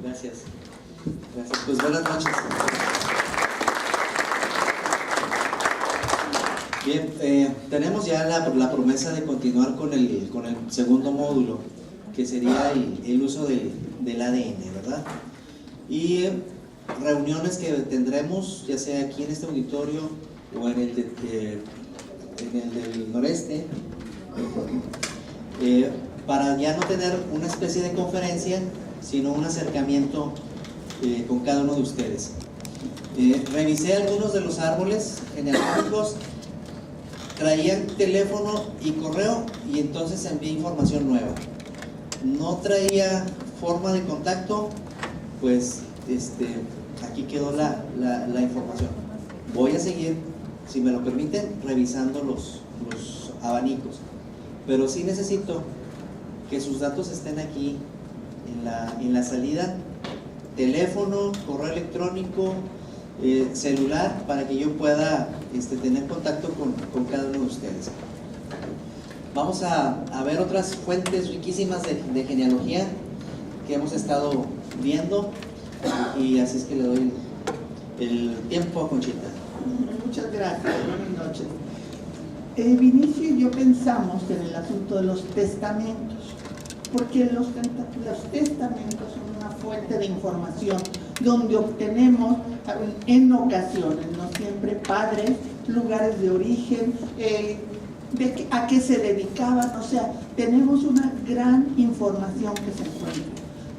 Gracias. Gracias. Pues buenas noches. Bien, tenemos ya la promesa de continuar con el segundo módulo, que sería el uso del ADN, ¿verdad? Y reuniones que tendremos, ya sea aquí en este auditorio o en el del noreste, para ya no tener una especie de conferencia, sino un acercamiento con cada uno de ustedes. Revisé algunos de los árboles genealógicos, traían teléfono y correo, y entonces envié información nueva. No traía forma de contacto, pues aquí quedó la información. Voy a seguir, si me lo permiten, revisando los abanicos, pero sí necesito que sus datos estén aquí en la salida: teléfono, correo electrónico, celular, para que yo pueda tener contacto con cada uno de ustedes. Vamos a ver otras fuentes riquísimas de genealogía que hemos estado viendo, y así es que le doy el tiempo a Conchita. Muchas gracias, buenas noches. Vinicio y yo pensamos en el asunto de los testamentos, porque los testamentos son una fuente de información donde obtenemos en ocasiones, no siempre, padres, lugares de origen, a qué se dedicaban, o sea, tenemos una gran información que se encuentra.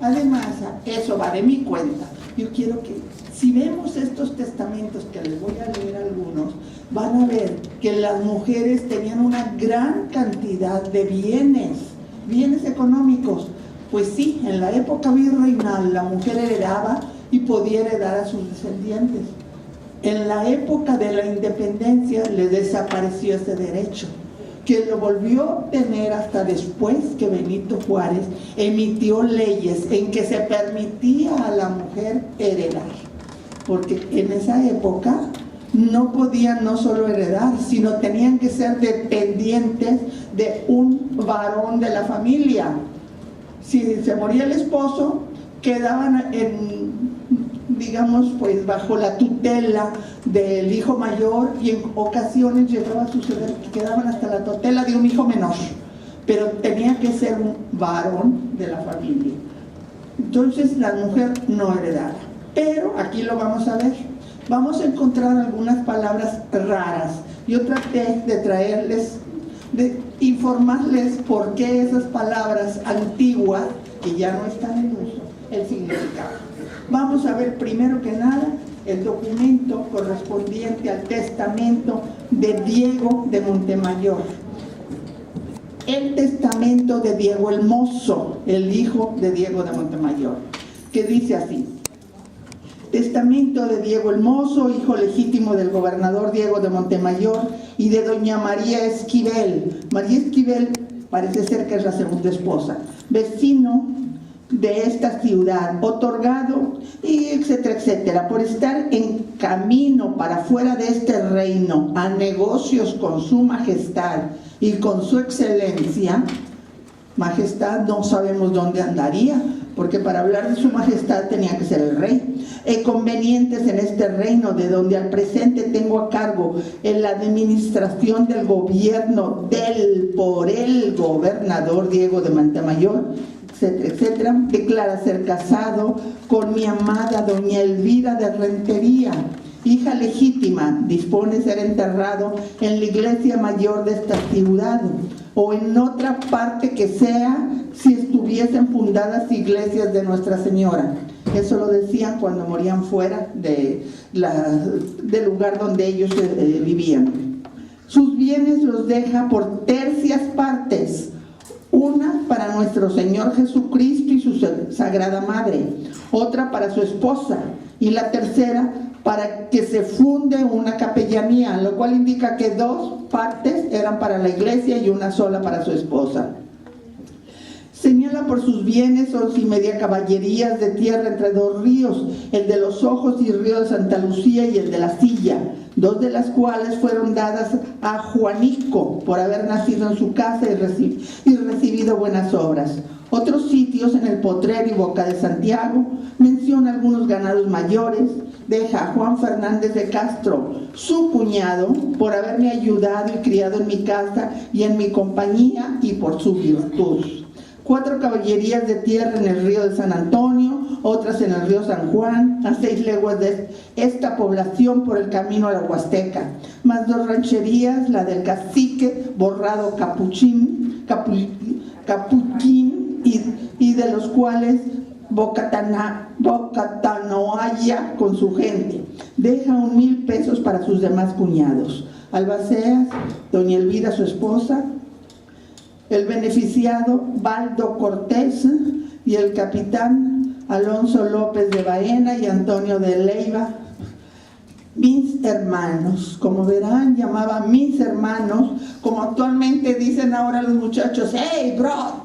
Además, eso va de mi cuenta. Yo quiero que, si vemos estos testamentos, que les voy a leer algunos, van a ver que las mujeres tenían una gran cantidad de bienes económicos. Pues sí, en la época virreinal la mujer heredaba y podía heredar a sus descendientes. En la época de la independencia le desapareció ese derecho, que lo volvió a obtener hasta después que Benito Juárez emitió leyes en que se permitía a la mujer heredar, porque en esa época no podían no solo heredar, sino tenían que ser dependientes de un varón de la familia. Si se moría el esposo, quedaban digamos, pues bajo la tutela del hijo mayor, y en ocasiones llegaba a suceder que quedaban hasta la tutela de un hijo menor, pero tenía que ser un varón de la familia. Entonces la mujer no heredaba. Pero aquí lo vamos a ver. Vamos a encontrar algunas palabras raras. Yo traté de traerles, de informarles por qué esas palabras antiguas, que ya no están en uso, el significado. Vamos a ver primero que nada el documento correspondiente al testamento de Diego de Montemayor. El testamento de Diego el Mozo, el hijo de Diego de Montemayor, que dice así: testamento de Diego el Mozo, hijo legítimo del gobernador Diego de Montemayor y de doña María Esquivel. María Esquivel parece ser que es la segunda esposa, vecino de esta ciudad, otorgado, y etcétera, etcétera, por estar en camino para fuera de este reino a negocios con su majestad y con su excelencia. Majestad, no sabemos dónde andaría, porque para hablar de su majestad tenía que ser el rey. Convenientes en este reino, de donde al presente tengo a cargo en la administración del gobierno por el gobernador Diego de Montemayor, etcétera, etcétera. Declara ser casado con mi amada doña Elvira de Rentería, hija legítima. Dispone ser enterrado en la iglesia mayor de esta ciudad, o en otra parte que sea, si estuviesen fundadas iglesias de Nuestra Señora. Eso lo decían cuando morían fuera del lugar donde ellos vivían. Sus bienes los deja por tercias partes: una para nuestro Señor Jesucristo y su Sagrada Madre, otra para su esposa, y la tercera para que se funde una capellanía, lo cual indica que 2 partes eran para la iglesia y una sola para su esposa. Señala por sus bienes 11 caballerías de tierra entre 2 ríos, el de los Ojos y río de Santa Lucía, y el de la Silla, 2 de las cuales fueron dadas a Juanico por haber nacido en su casa y recibido buenas obras. Otros sitios en el Potrero y Boca de Santiago menciona algunos ganados mayores. Deja a Juan Fernández de Castro, su cuñado, por haberme ayudado y criado en mi casa y en mi compañía y por su virtud. 4 caballerías de tierra en el río de San Antonio, otras en el río San Juan, a 6 leguas de esta población por el camino a la Huasteca, más 2 rancherías, la del cacique Borrado Capuchín, y de los cuales Bocatanoaya con su gente. Deja 1,000 pesos para sus demás cuñados. Albaceas, doña Elvira, su esposa, el beneficiado Baldo Cortés y el capitán Alonso López de Baena y Antonio de Leiva, mis hermanos. Como verán, llamaba mis hermanos, como actualmente dicen ahora los muchachos, hey bro,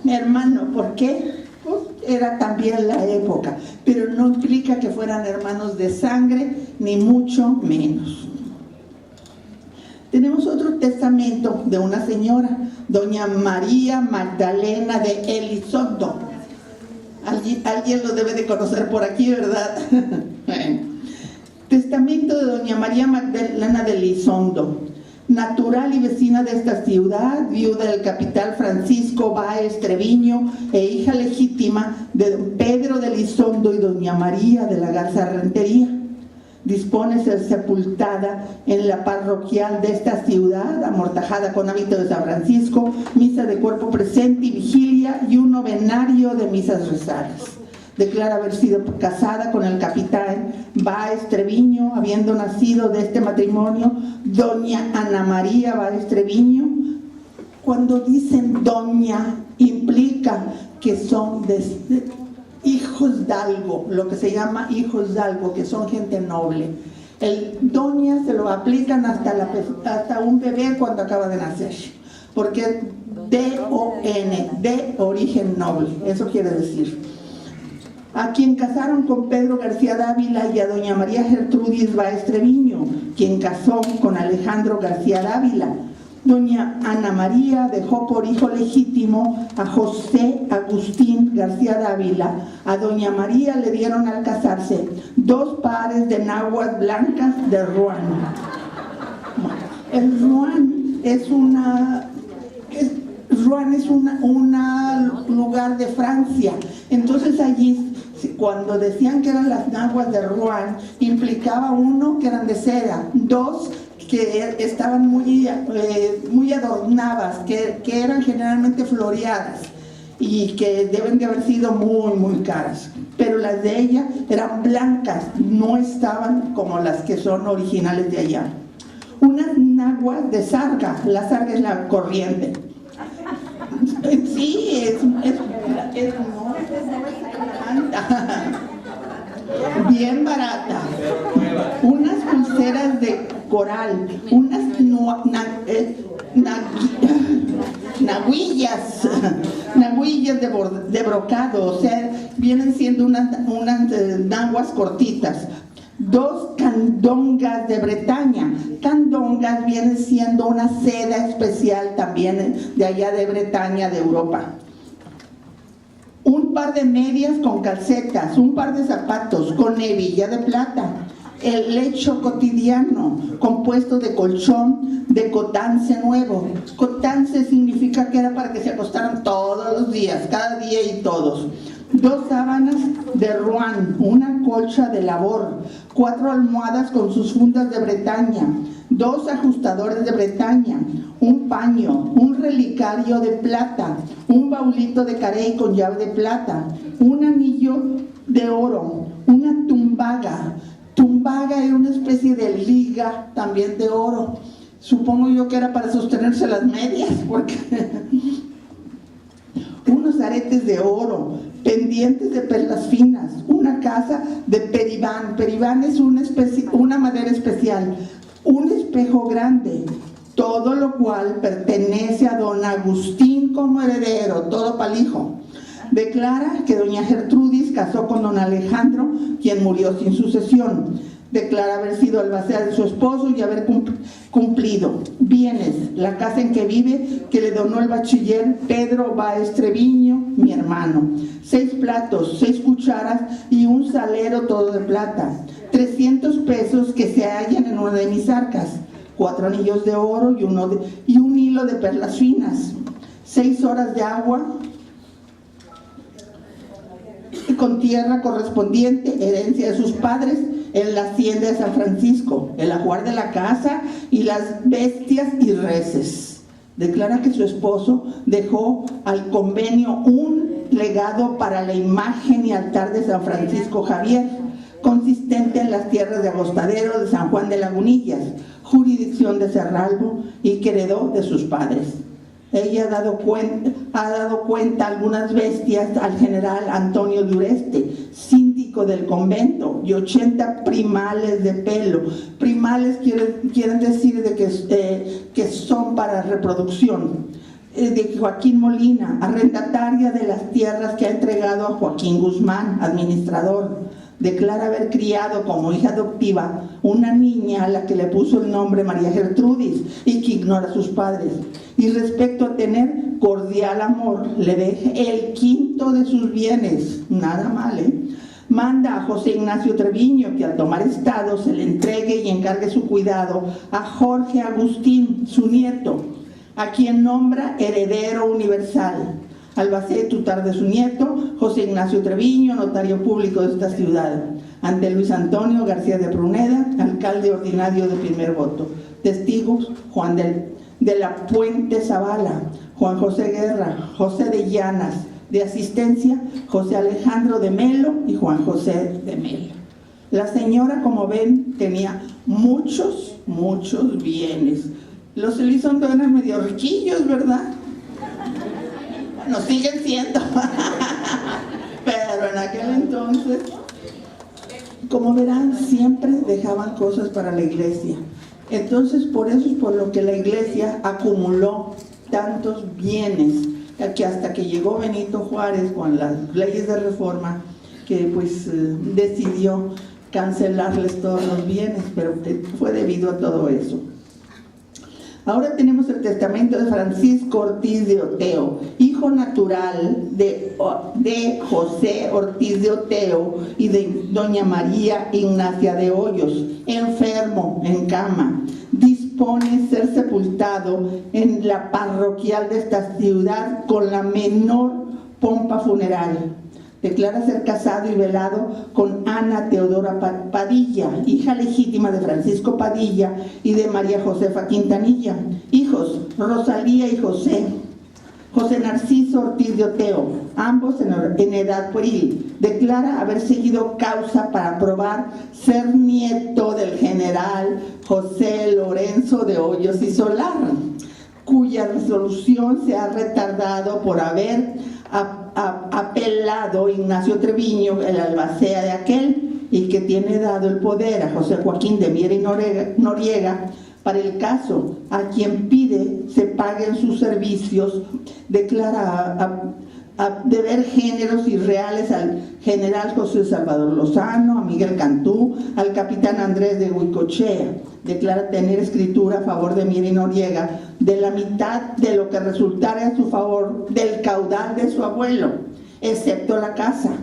mi hermano. ¿Por qué? Pues era también la época, pero no implica que fueran hermanos de sangre, ni mucho menos. Tenemos otro testamento de una señora, doña María Magdalena de Elizondo. Alguien lo debe de conocer por aquí, ¿verdad? Bueno. Testamento de doña María Magdalena de Elizondo, natural y vecina de esta ciudad, viuda del capitán Francisco Báez Treviño e hija legítima de don Pedro de Elizondo y doña María de la Garza Rentería. Dispone ser sepultada en la parroquial de esta ciudad, amortajada con hábito de San Francisco, misa de cuerpo presente y vigilia y un novenario de misas rezadas. Declara haber sido casada con el capitán Báez Treviño, habiendo nacido de este matrimonio doña Ana María Báez Treviño. Cuando dicen doña, implica que son hijos de algo, lo que se llama hijos de algo, que son gente noble. El doña se lo aplican hasta un bebé cuando acaba de nacer, porque es D-O-N, de origen noble, eso quiere decir. A quien casaron con Pedro García Dávila y a doña María Gertrudis Báez Treviño, quien casó con Alejandro García Dávila. Doña Ana María dejó por hijo legítimo a José Agustín García Dávila. A doña María le dieron al casarse 2 pares de naguas blancas de Rouen. El Rouen es un lugar de Francia. Entonces allí, cuando decían que eran las naguas de Rouen, implicaba 1, que eran de seda, 2, que estaban muy adornadas, que eran generalmente floreadas y que deben de haber sido muy caras. Pero las de ella eran blancas, no estaban como las que son originales de allá. Unas naguas de sarga, la sarga es la corriente. Sí, bien barata. Unas pulseras de coral, unas naguillas de brocado, o sea, vienen siendo unas naguas cortitas. 2 candongas de Bretaña. Candongas viene siendo una seda especial también de allá de Bretaña, de Europa. Un par de medias con calcetas, un par de zapatos con hebilla de plata. El lecho cotidiano, compuesto de colchón de cotance nuevo. Cotance significa que era para que se acostaran todos los días, cada día y todos. 2 sábanas de Rouen, una colcha de labor, 4 almohadas con sus fundas de Bretaña, 2 ajustadores de Bretaña, un paño, un relicario de plata, un baulito de carey con llave de plata, un anillo de oro, una tumbaga. Tumbaga era una especie de liga también de oro. Supongo yo que era para sostenerse las medias, porque unos aretes de oro, pendientes de perlas finas, una casa de peribán. Peribán es una madera especial, un espejo grande, todo lo cual pertenece a don Agustín como heredero, todo palijo. Declara que doña Gertrudis casó con don Alejandro, quien murió sin sucesión. declara haber sido albacea de su esposo y haber cumplido bienes, la casa en que vive, que le donó el bachiller Pedro Báez Treviño, mi hermano, 6 platos, 6 cucharas y un salero todo de plata, 300 pesos que se hallan en una de mis arcas, 4 anillos de oro y un hilo de perlas finas, 6 horas de agua con tierra correspondiente, herencia de sus padres, en la hacienda de San Francisco, el ajuar de la casa y las bestias y reses. Declara que su esposo dejó al convenio un legado para la imagen y altar de San Francisco Javier, consistente en las tierras de Agostadero de San Juan de Lagunillas, jurisdicción de Cerralbo, y que heredó de sus padres. Ella ha dado cuenta algunas bestias al general Antonio Dureste, síndico del convento, y 80 primales de pelo. Primales quieren decir que son para reproducción. De Joaquín Molina, arrendataria de las tierras que ha entregado a Joaquín Guzmán, administrador. Declara haber criado como hija adoptiva una niña a la que le puso el nombre María Gertrudis y que ignora a sus padres. Y respecto a tener cordial amor, le deje el quinto de sus bienes, nada mal, Manda a José Ignacio Treviño que al tomar estado se le entregue y encargue su cuidado a Jorge Agustín, su nieto, a quien nombra heredero universal. Albacea tutor de su nieto, José Ignacio Treviño, notario público de esta ciudad, ante Luis Antonio García de Pruneda, alcalde ordinario de primer voto. Testigos: Juan de la Puente Zavala, Juan José Guerra, José de Llanas. De asistencia: José Alejandro de Melo y Juan José de Melo. La señora, como ven, tenía muchos bienes. Los Elizondo eran medio riquillos, ¿verdad? Bueno, siguen siendo, pero en aquel entonces, como verán, siempre dejaban cosas para la iglesia. Entonces, por eso es por lo que la iglesia acumuló tantos bienes, que hasta que llegó Benito Juárez con las leyes de reforma, que pues decidió cancelarles todos los bienes, pero fue debido a todo eso. Ahora tenemos el testamento de Francisco Ortiz de Oteo, hijo natural de José Ortiz de Oteo y de doña María Ignacia de Hoyos, enfermo en cama. Dispone ser sepultado en la parroquial de esta ciudad con la menor pompa funeral. Declara ser casado y velado con Ana Teodora Padilla, hija legítima de Francisco Padilla y de María Josefa Quintanilla. Hijos: Rosalía y José Narciso Ortiz de Oteo, ambos en edad pueril. Declara haber seguido causa para probar ser nieto del general José Lorenzo de Hoyos y Solar, cuya resolución se ha retardado por haber apelado Ignacio Treviño, el albacea de aquel, y que tiene dado el poder a José Joaquín de Miera y Noriega para el caso, a quien pide se paguen sus servicios. Declara a deber géneros y reales al general José Salvador Lozano, a Miguel Cantú, al capitán Andrés de Huicochea. Declara tener escritura a favor de Miera y Noriega de la mitad de lo que resultara a su favor del caudal de su abuelo, excepto la casa.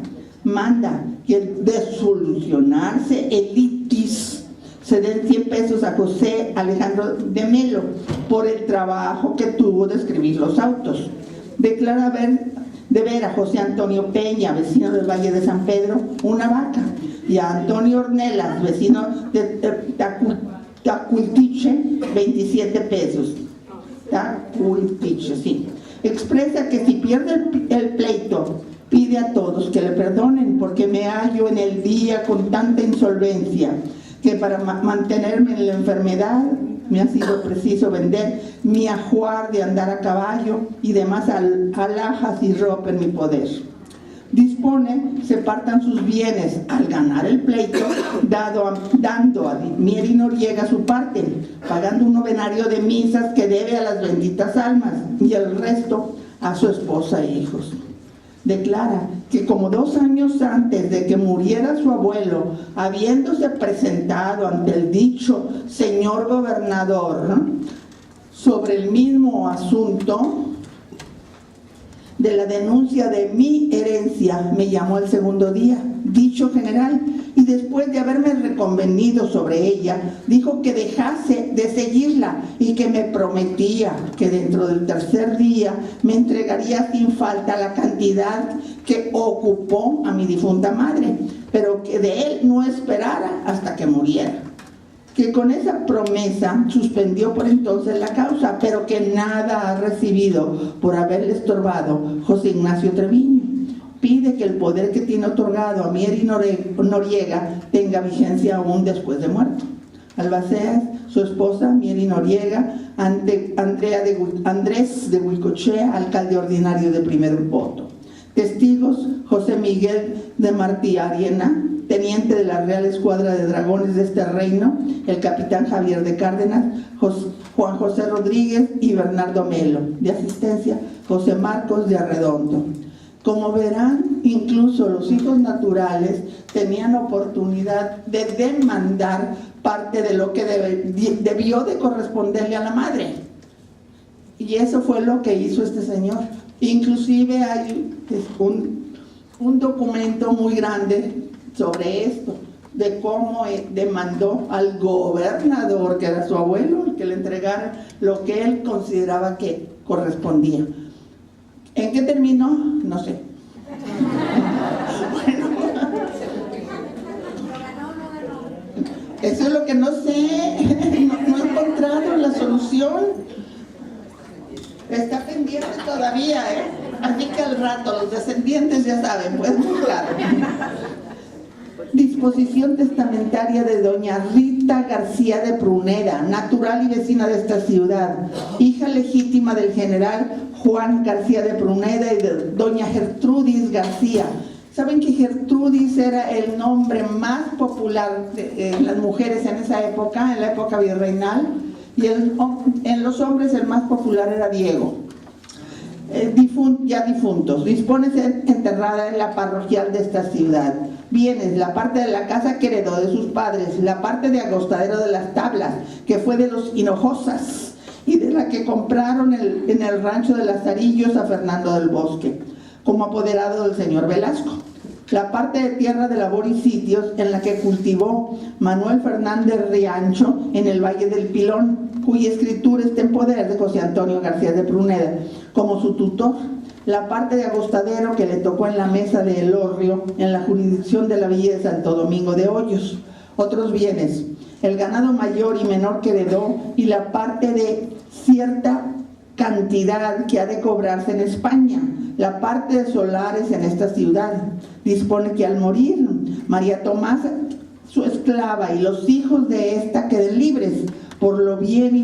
Manda que de solucionarse el litis se den 100 pesos a José Alejandro de Melo por el trabajo que tuvo de escribir los autos. Declara deber a José Antonio Peña, vecino del Valle de San Pedro, una vaca, y a Antonio Ornelas, vecino de Tacuiltiche, 27 pesos. Tacuiltiche, sí. Expresa que si pierde el pleito, pide a todos que le perdonen, porque me hallo en el día con tanta insolvencia que para mantenerme en la enfermedad me ha sido preciso vender mi ajuar de andar a caballo y demás alhajas y ropa en mi poder. Dispone se partan sus bienes al ganar el pleito, dando a Miera y Noriega su parte, pagando un novenario de misas que debe a las benditas almas y el resto a su esposa e hijos. declara que como 2 años antes de que muriera su abuelo, habiéndose presentado ante el dicho señor gobernador sobre el mismo asunto de la denuncia de mi herencia, me llamó el segundo día, dicho general, y después de haberme reconvenido sobre ella, dijo que dejase de seguirla y que me prometía que dentro del 3er día me entregaría sin falta la cantidad que ocupó a mi difunta madre, pero que de él no esperara hasta que muriera. Que con esa promesa suspendió por entonces la causa, pero que nada ha recibido por haberle estorbado José Ignacio Treviño. Pide que el poder que tiene otorgado a Mieri Noriega tenga vigencia aún después de muerto. Albaceas, su esposa, Mieri Noriega, Andrés de Huicochea, alcalde ordinario de primer voto. Testigos: José Miguel de Martí Ariena, teniente de la Real Escuadra de Dragones de este reino, el capitán Javier de Cárdenas, Juan José Rodríguez y Bernardo Melo. De asistencia, José Marcos de Arredondo. Como verán, incluso los hijos naturales tenían oportunidad de demandar parte de lo que debió de corresponderle a la madre. Y eso fue lo que hizo este señor. Inclusive hay un documento muy grande sobre esto, de cómo demandó al gobernador, que era su abuelo, el que le entregara lo que él consideraba que correspondía. ¿En qué terminó? No sé. Bueno, eso es lo que no sé. No he encontrado la solución. Está pendiente todavía, Así que al rato los descendientes ya saben, pues buscar. Disposición testamentaria de doña Rita García de Pruneda, natural y vecina de esta ciudad, hija legítima del general Juan García de Pruneda y de doña Gertrudis García. ¿Saben que Gertrudis era el nombre más popular de las mujeres en esa época, en la época virreinal? Y en los hombres el más popular era Diego. Ya difuntos. Dispone ser enterrada en la parroquial de esta ciudad. Bienes: la parte de la casa que heredó de sus padres, la parte de Agostadero de las Tablas, que fue de los Hinojosas, y de la que compraron en el rancho de Lazarillos a Fernando del Bosque, como apoderado del señor Velasco. La parte de tierra de labor y sitios en la que cultivó Manuel Fernández Riancho en el Valle del Pilón, cuya escritura está en poder de José Antonio García de Pruneda como su tutor. La parte de Agostadero que le tocó en la mesa de Elorrio, en la jurisdicción de la Villa de Santo Domingo de Hoyos. Otros bienes: el ganado mayor y menor que heredó y la parte de cierta cantidad que ha de cobrarse en España, la parte de solares en esta ciudad. Dispone que al morir María Tomasa, su esclava, y los hijos de esta queden libres por lo bien y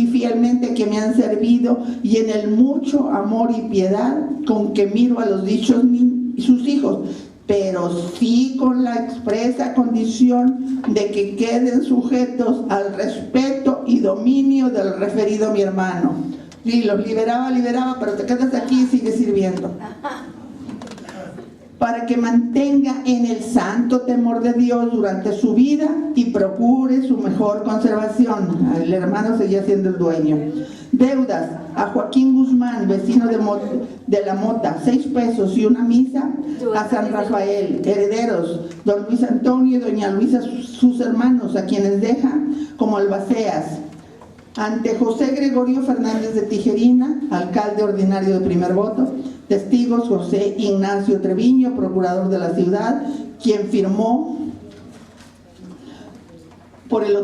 fielmente que me han servido, y en el mucho amor y piedad con que miro a los dichos sus hijos, pero sí con la expresa condición de que queden sujetos al respeto y dominio del referido mi hermano. Sí, los liberaba, pero te quedas aquí y sigues sirviendo. Para que mantenga en el santo temor de Dios durante su vida y procure su mejor conservación. El hermano seguía siendo el dueño. Deudas: a Joaquín Guzmán, vecino de La Mota, 6 pesos y una misa a San Rafael. Herederos: don Luis Antonio y doña Luisa, sus hermanos, a quienes deja como albaceas. Ante José Gregorio Fernández de Tijerina, alcalde ordinario de primer voto. Testigos: José Ignacio Treviño, procurador de la ciudad, quien firmó por el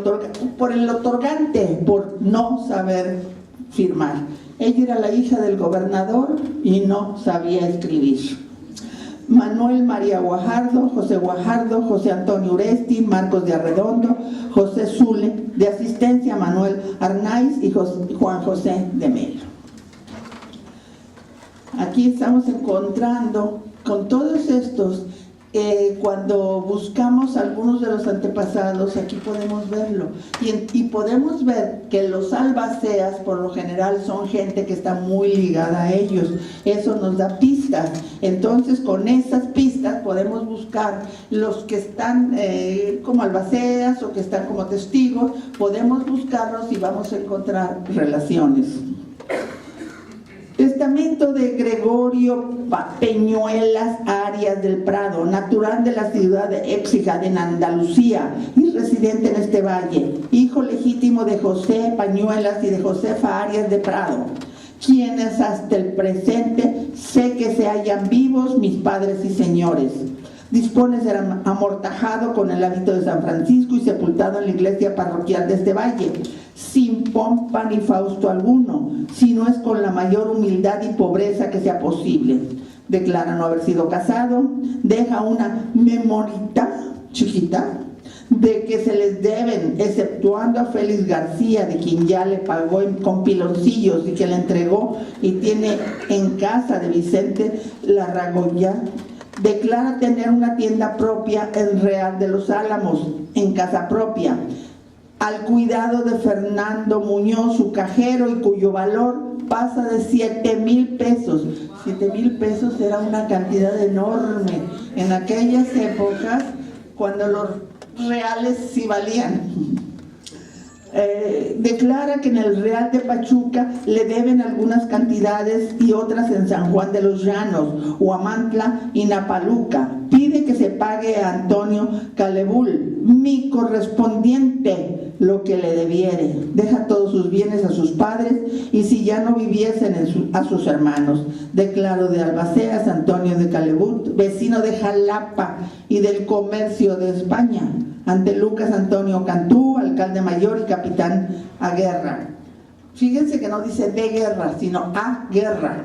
otorgante por no saber firmar. Ella era la hija del gobernador y no sabía escribir. Manuel María Guajardo, José Antonio Uresti, Marcos de Arredondo, José Zule. De asistencia: Manuel Arnaiz y Juan José de Melo. Aquí estamos encontrando con todos estos, cuando buscamos algunos de los antepasados, aquí podemos verlo, y podemos ver que los albaceas por lo general son gente que está muy ligada a ellos. Eso nos da pistas, Entonces, con esas pistas podemos buscar los que están como albaceas o que están como testigos, podemos buscarlos y vamos a encontrar relaciones. Testamento de Gregorio Peñuelas Arias del Prado, natural de la ciudad de Écija, en Andalucía, y residente en este valle, hijo legítimo de José Pañuelas y de Josefa Arias de Prado, quienes hasta el presente sé que se hallan vivos mis padres y señores. Dispone ser amortajado con el hábito de San Francisco y sepultado en la iglesia parroquial de este valle, sin pompa ni fausto alguno, sino es con la mayor humildad y pobreza que sea posible. Declara no haber sido casado, deja una memorita chiquita de que se les deben, exceptuando a Félix García, de quien ya le pagó con piloncillos y que le entregó y tiene en casa de Vicente Larragoya. Declara tener una tienda propia en Real de los Álamos, en casa propia, al cuidado de Fernando Muñoz, su cajero, y cuyo valor pasa de 7,000 pesos. 7,000 pesos era una cantidad enorme en aquellas épocas, cuando los reales sí valían. Declara que en el Real de Pachuca le deben algunas cantidades y otras en San Juan de los Llanos, Huamantla y Napaluca. Pide que se pague a Antonio Calebul, mi correspondiente, lo que le debiere. Deja todos sus bienes a sus padres y si ya no viviesen a sus hermanos. Declaro de Albaceas Antonio de Calebut, vecino de Jalapa y del comercio de España, ante Lucas Antonio Cantú, alcalde mayor y capitán a guerra. Fíjense que no dice de guerra, sino a guerra.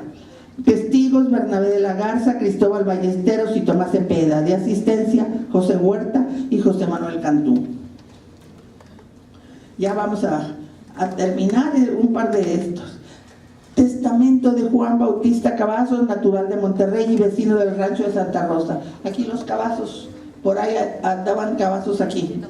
Testigos: Bernabé de la Garza, Cristóbal Ballesteros y Tomás Cepeda. De asistencia: José Huerta y José Manuel Cantú. Ya vamos a terminar un par de estos. Testamento de Juan Bautista Cavazos, natural de Monterrey y vecino del rancho de Santa Rosa. Aquí los Cavazos, por ahí andaban Cavazos aquí.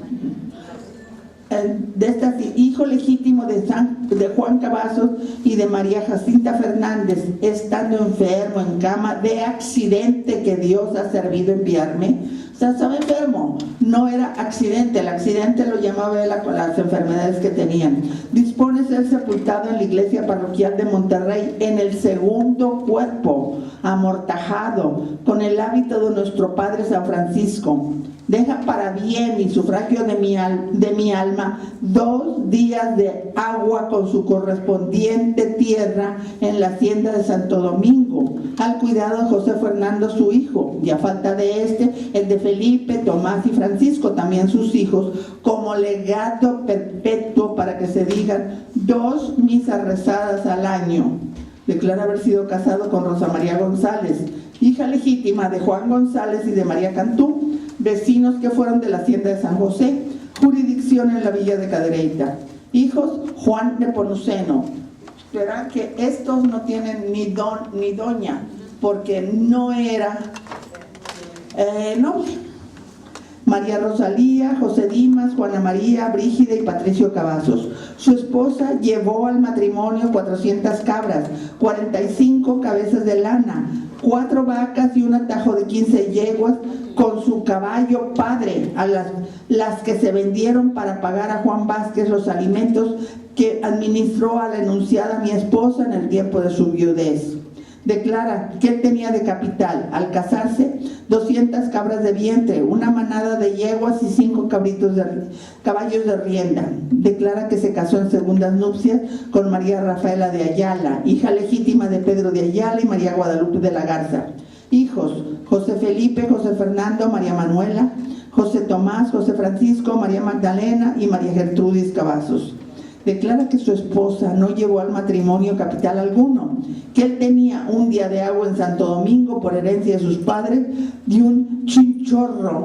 Hijo legítimo de Juan Cavazos y de María Jacinta Fernández, estando enfermo en cama de accidente que Dios ha servido enviarme. O sea, estaba enfermo, no era accidente, el accidente lo llamaba él con las enfermedades que tenían. Dispone ser sepultado en la iglesia parroquial de Monterrey en el segundo cuerpo, amortajado, con el hábito de nuestro Padre San Francisco. Deja para bien y sufragio de mi alma 2 días de agua con su correspondiente tierra en la hacienda de Santo Domingo, al cuidado de José Fernando su hijo, y a falta de el de Felipe, Tomás y Francisco, también sus hijos, como legado perpetuo para que se digan 2 misas rezadas al año. Declara haber sido casado con Rosa María González, hija legítima de Juan González y de María Cantú, vecinos que fueron de la hacienda de San José, jurisdicción en la villa de Cadereyta. Hijos: Juan de Ponuceno. Verán que estos no tienen ni don ni doña, porque no era noble. María Rosalía, José Dimas, Juana María, Brígida y Patricio Cavazos. Su esposa llevó al matrimonio 400 cabras, 45 cabezas de lana, 4 vacas y un atajo de 15 yeguas con su caballo padre, a las que se vendieron para pagar a Juan Vázquez los alimentos que administró a la enunciada mi esposa en el tiempo de su viudez. Declara que él tenía de capital, al casarse, 200 cabras de vientre, una manada de yeguas y 5 caballos de rienda. Declara que se casó en segundas nupcias con María Rafaela de Ayala, hija legítima de Pedro de Ayala y María Guadalupe de la Garza. Hijos: José Felipe, José Fernando, María Manuela, José Tomás, José Francisco, María Magdalena y María Gertrudis Cavazos. Declara que su esposa no llevó al matrimonio capital alguno, que él tenía un día de agua en Santo Domingo por herencia de sus padres de un chinchorro.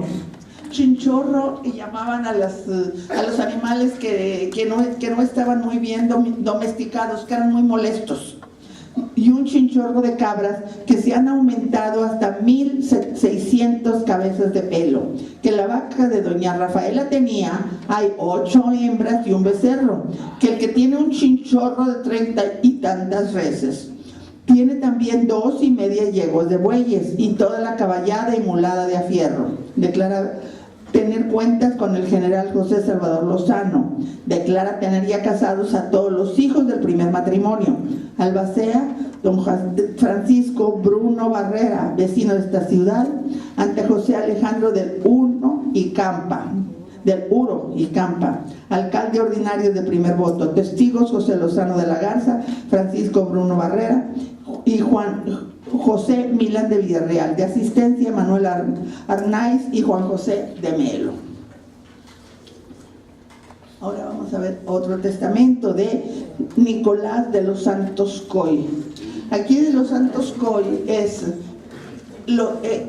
Chinchorro, y llamaban a los animales que no estaban muy bien domesticados, que eran muy molestos. Y un chinchorro de cabras que se han aumentado hasta 1,600 cabezas de pelo, que la vaca de doña Rafaela tenía, hay 8 hembras y un becerro, que el que tiene un chinchorro de 30 y tantas reses. Tiene también 2,5 yeguas de bueyes y toda la caballada y mulada de a fierro. Declara tener cuentas con el general José Salvador Lozano. Declara tener ya casados a todos los hijos del primer matrimonio. Albacea, don Francisco Bruno Barrera, vecino de esta ciudad, ante José Alejandro del Uro y Campa, alcalde ordinario de primer voto. Testigos: José Lozano de la Garza, Francisco Bruno Barrera y Juan José Milán de Villarreal. De asistencia: Manuel Arnaiz y Juan José de Melo. Ahora vamos a ver otro testamento de Nicolás de los Santos Coy. Aquí de los Santos Coy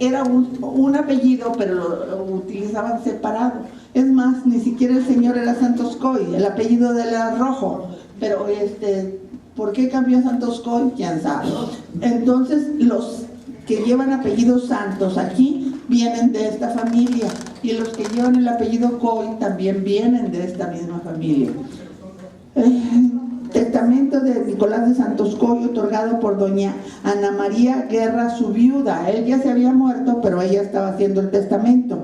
era un apellido, pero lo utilizaban separado. Es más, ni siquiera el señor era Santos Coy, el apellido de él era Rojo, pero ¿por qué cambió a Santos Coy? ¿Quién sabe? Entonces, los que llevan apellidos Santos aquí vienen de esta familia, y los que llevan el apellido Coy también vienen de esta misma familia. Testamento de Nicolás de Santos Coy, otorgado por doña Ana María Guerra, su viuda. Él ya se había muerto, pero ella estaba haciendo el testamento.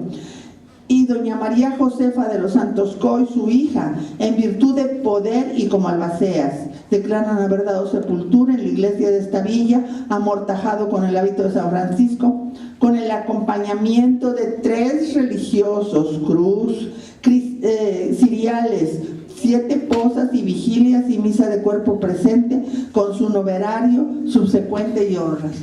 Y doña María Josefa de los Santos Coy, su hija, en virtud de poder y como albaceas. Declaran haber dado sepultura en la iglesia de esta villa, amortajado con el hábito de San Francisco, con el acompañamiento de 3 religiosos, cruz, ciriales, 7 posas y vigilias y misa de cuerpo presente, con su noverario subsecuente y honras.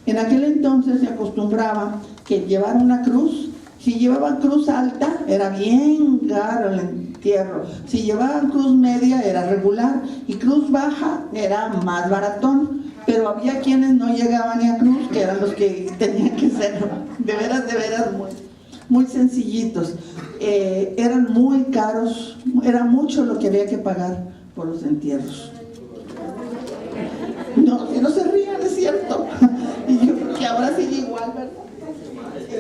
En aquel entonces se acostumbraba que llevar una cruz. Si llevaban cruz alta, era bien caro el entierro. Si llevaban cruz media, era regular. Y cruz baja, era más baratón. Pero había quienes no llegaban ni a cruz, que eran los que tenían que ser de veras muy sencillitos. Eran muy caros, era mucho lo que había que pagar por los entierros. No, que no se rían, es cierto. Y yo creo que ahora sigue igual, ¿verdad?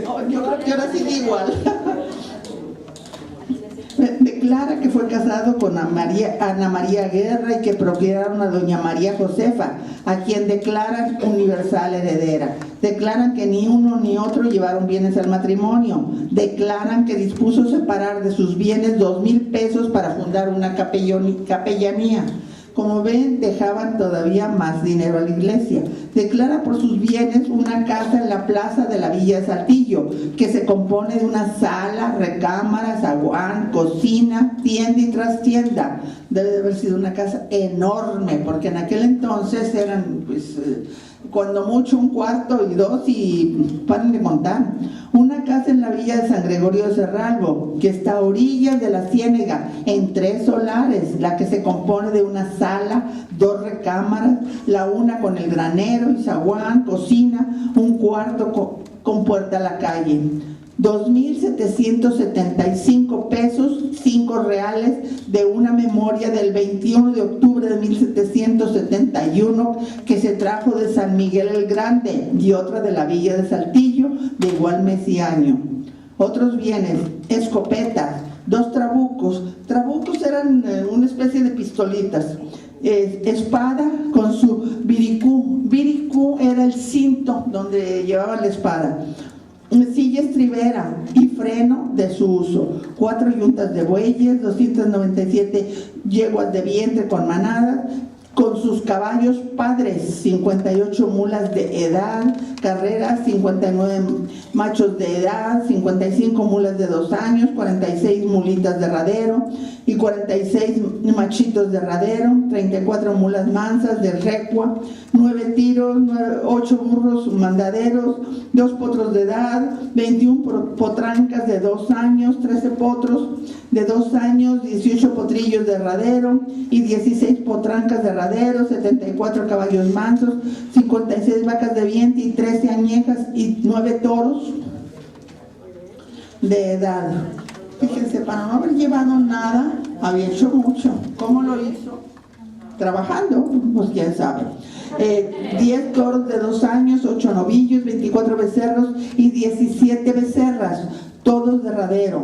No, yo creo que ahora sigue igual. Declara que fue casado con Ana María Guerra y que procrearon a doña María Josefa, a quien declaran universal heredera. Declaran que ni uno ni otro llevaron bienes al matrimonio. Declaran que dispuso separar de sus bienes 2,000 pesos para fundar una capellanía. Como ven, dejaban todavía más dinero a la iglesia. Declara por sus bienes una casa en la plaza de la Villa de Saltillo, que se compone de una sala, recámara, zaguán, cocina, tienda y trastienda. Debe de haber sido una casa enorme, porque en aquel entonces eran, cuando mucho, 1 cuarto y 2, y paren de contar. Una casa en la villa de San Gregorio de Cerralbo, que está a orillas de la Ciénega, en 3 solares, la que se compone de una sala, 2 recámaras, la una con el granero y zaguán, cocina, 1 cuarto con puerta a la calle. 2,775 pesos, 5 reales, de una memoria del 21 de octubre de 1771 que se trajo de San Miguel el Grande, y otra de la Villa de Saltillo de igual mes y año. Otros bienes: escopetas, 2 trabucos. Trabucos eran una especie de pistolitas. Espada con su biricú. Biricú era el cinto donde llevaban la espada. Silla estribera y freno de su uso, 4 yuntas de bueyes, 297 yeguas de vientre con manadas, con sus caballos padres, 58 mulas de edad, carreras, 59 machos de edad, 55 mulas de 2 años, 46 mulitas de radero y 46 machitos de radero, 34 mulas mansas de recua, 9 tiros, 8 burros mandaderos, 2 potros de edad, 21 potrancas de 2 años, 13 potros de 2 años, 18 potrillos de radero y 16 potrancas de radero, 74 caballos mansos, 56 vacas de vientre y 13 añejas y 9 toros de edad. Fíjense, para no haber llevado nada, había hecho mucho. ¿Cómo lo hizo? Trabajando, pues quién sabe. 10 toros de 2 años, 8 novillos, 24 becerros y 17 becerras, todos de radero,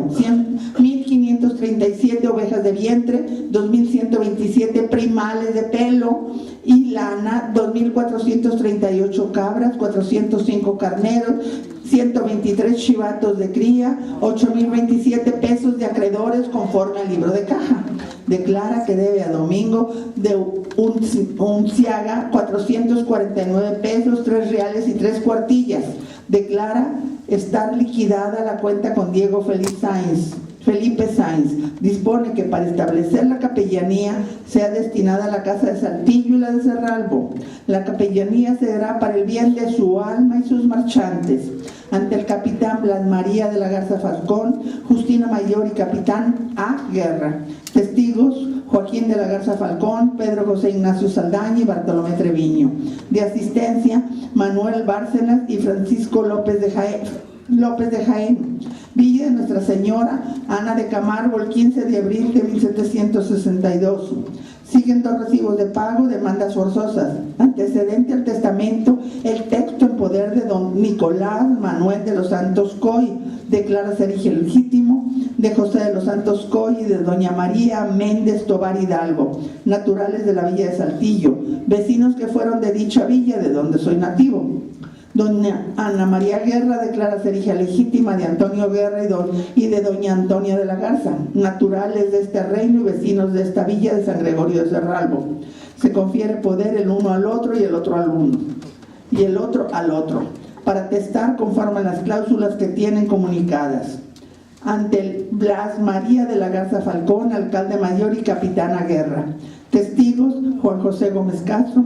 1,537 ovejas de vientre, 2,127 primales de pelo, y lana, 2.438 cabras, 405 carneros, 123 chivatos de cría, 8.027 pesos de acreedores conforme al libro de caja. Declara que debe a Domingo de Unciaga 449 pesos, 3 reales y 3 cuartillas. Declara estar liquidada la cuenta con Diego Felipe Sainz. Dispone que para establecer la capellanía sea destinada a la casa de Saltillo y la de Cerralbo. La capellanía será para el bien de su alma y sus marchantes. Ante el capitán Blas María de la Garza Falcón, Justina Mayor y capitán A. Guerra. Testigos: Joaquín de la Garza Falcón, Pedro José Ignacio Saldaña y Bartolomé Treviño. De asistencia: Manuel Bárcenas y Francisco López de Jaén. Villa de Nuestra Señora, Ana de Camargo, el 15 de abril de 1762. Siguen 2 recibos de pago, demandas forzosas. Antecedente al testamento, el texto en poder de don Nicolás Manuel de los Santos Coy. Declara ser hijo legítimo de José de los Santos Coy y de doña María Méndez Tobar Hidalgo, naturales de la villa de Saltillo, vecinos que fueron de dicha villa de donde soy nativo. Doña Ana María Guerra declara ser hija legítima de Antonio Guerra y de doña Antonia de la Garza, naturales de este reino y vecinos de esta villa de San Gregorio de Cerralbo. Se confiere poder el uno al otro y el otro al uno, y el otro al otro, para testar conforme a las cláusulas que tienen comunicadas. Ante el Blas María de la Garza Falcón, alcalde mayor y capitana Guerra. Testigos: Juan José Gómez Castro,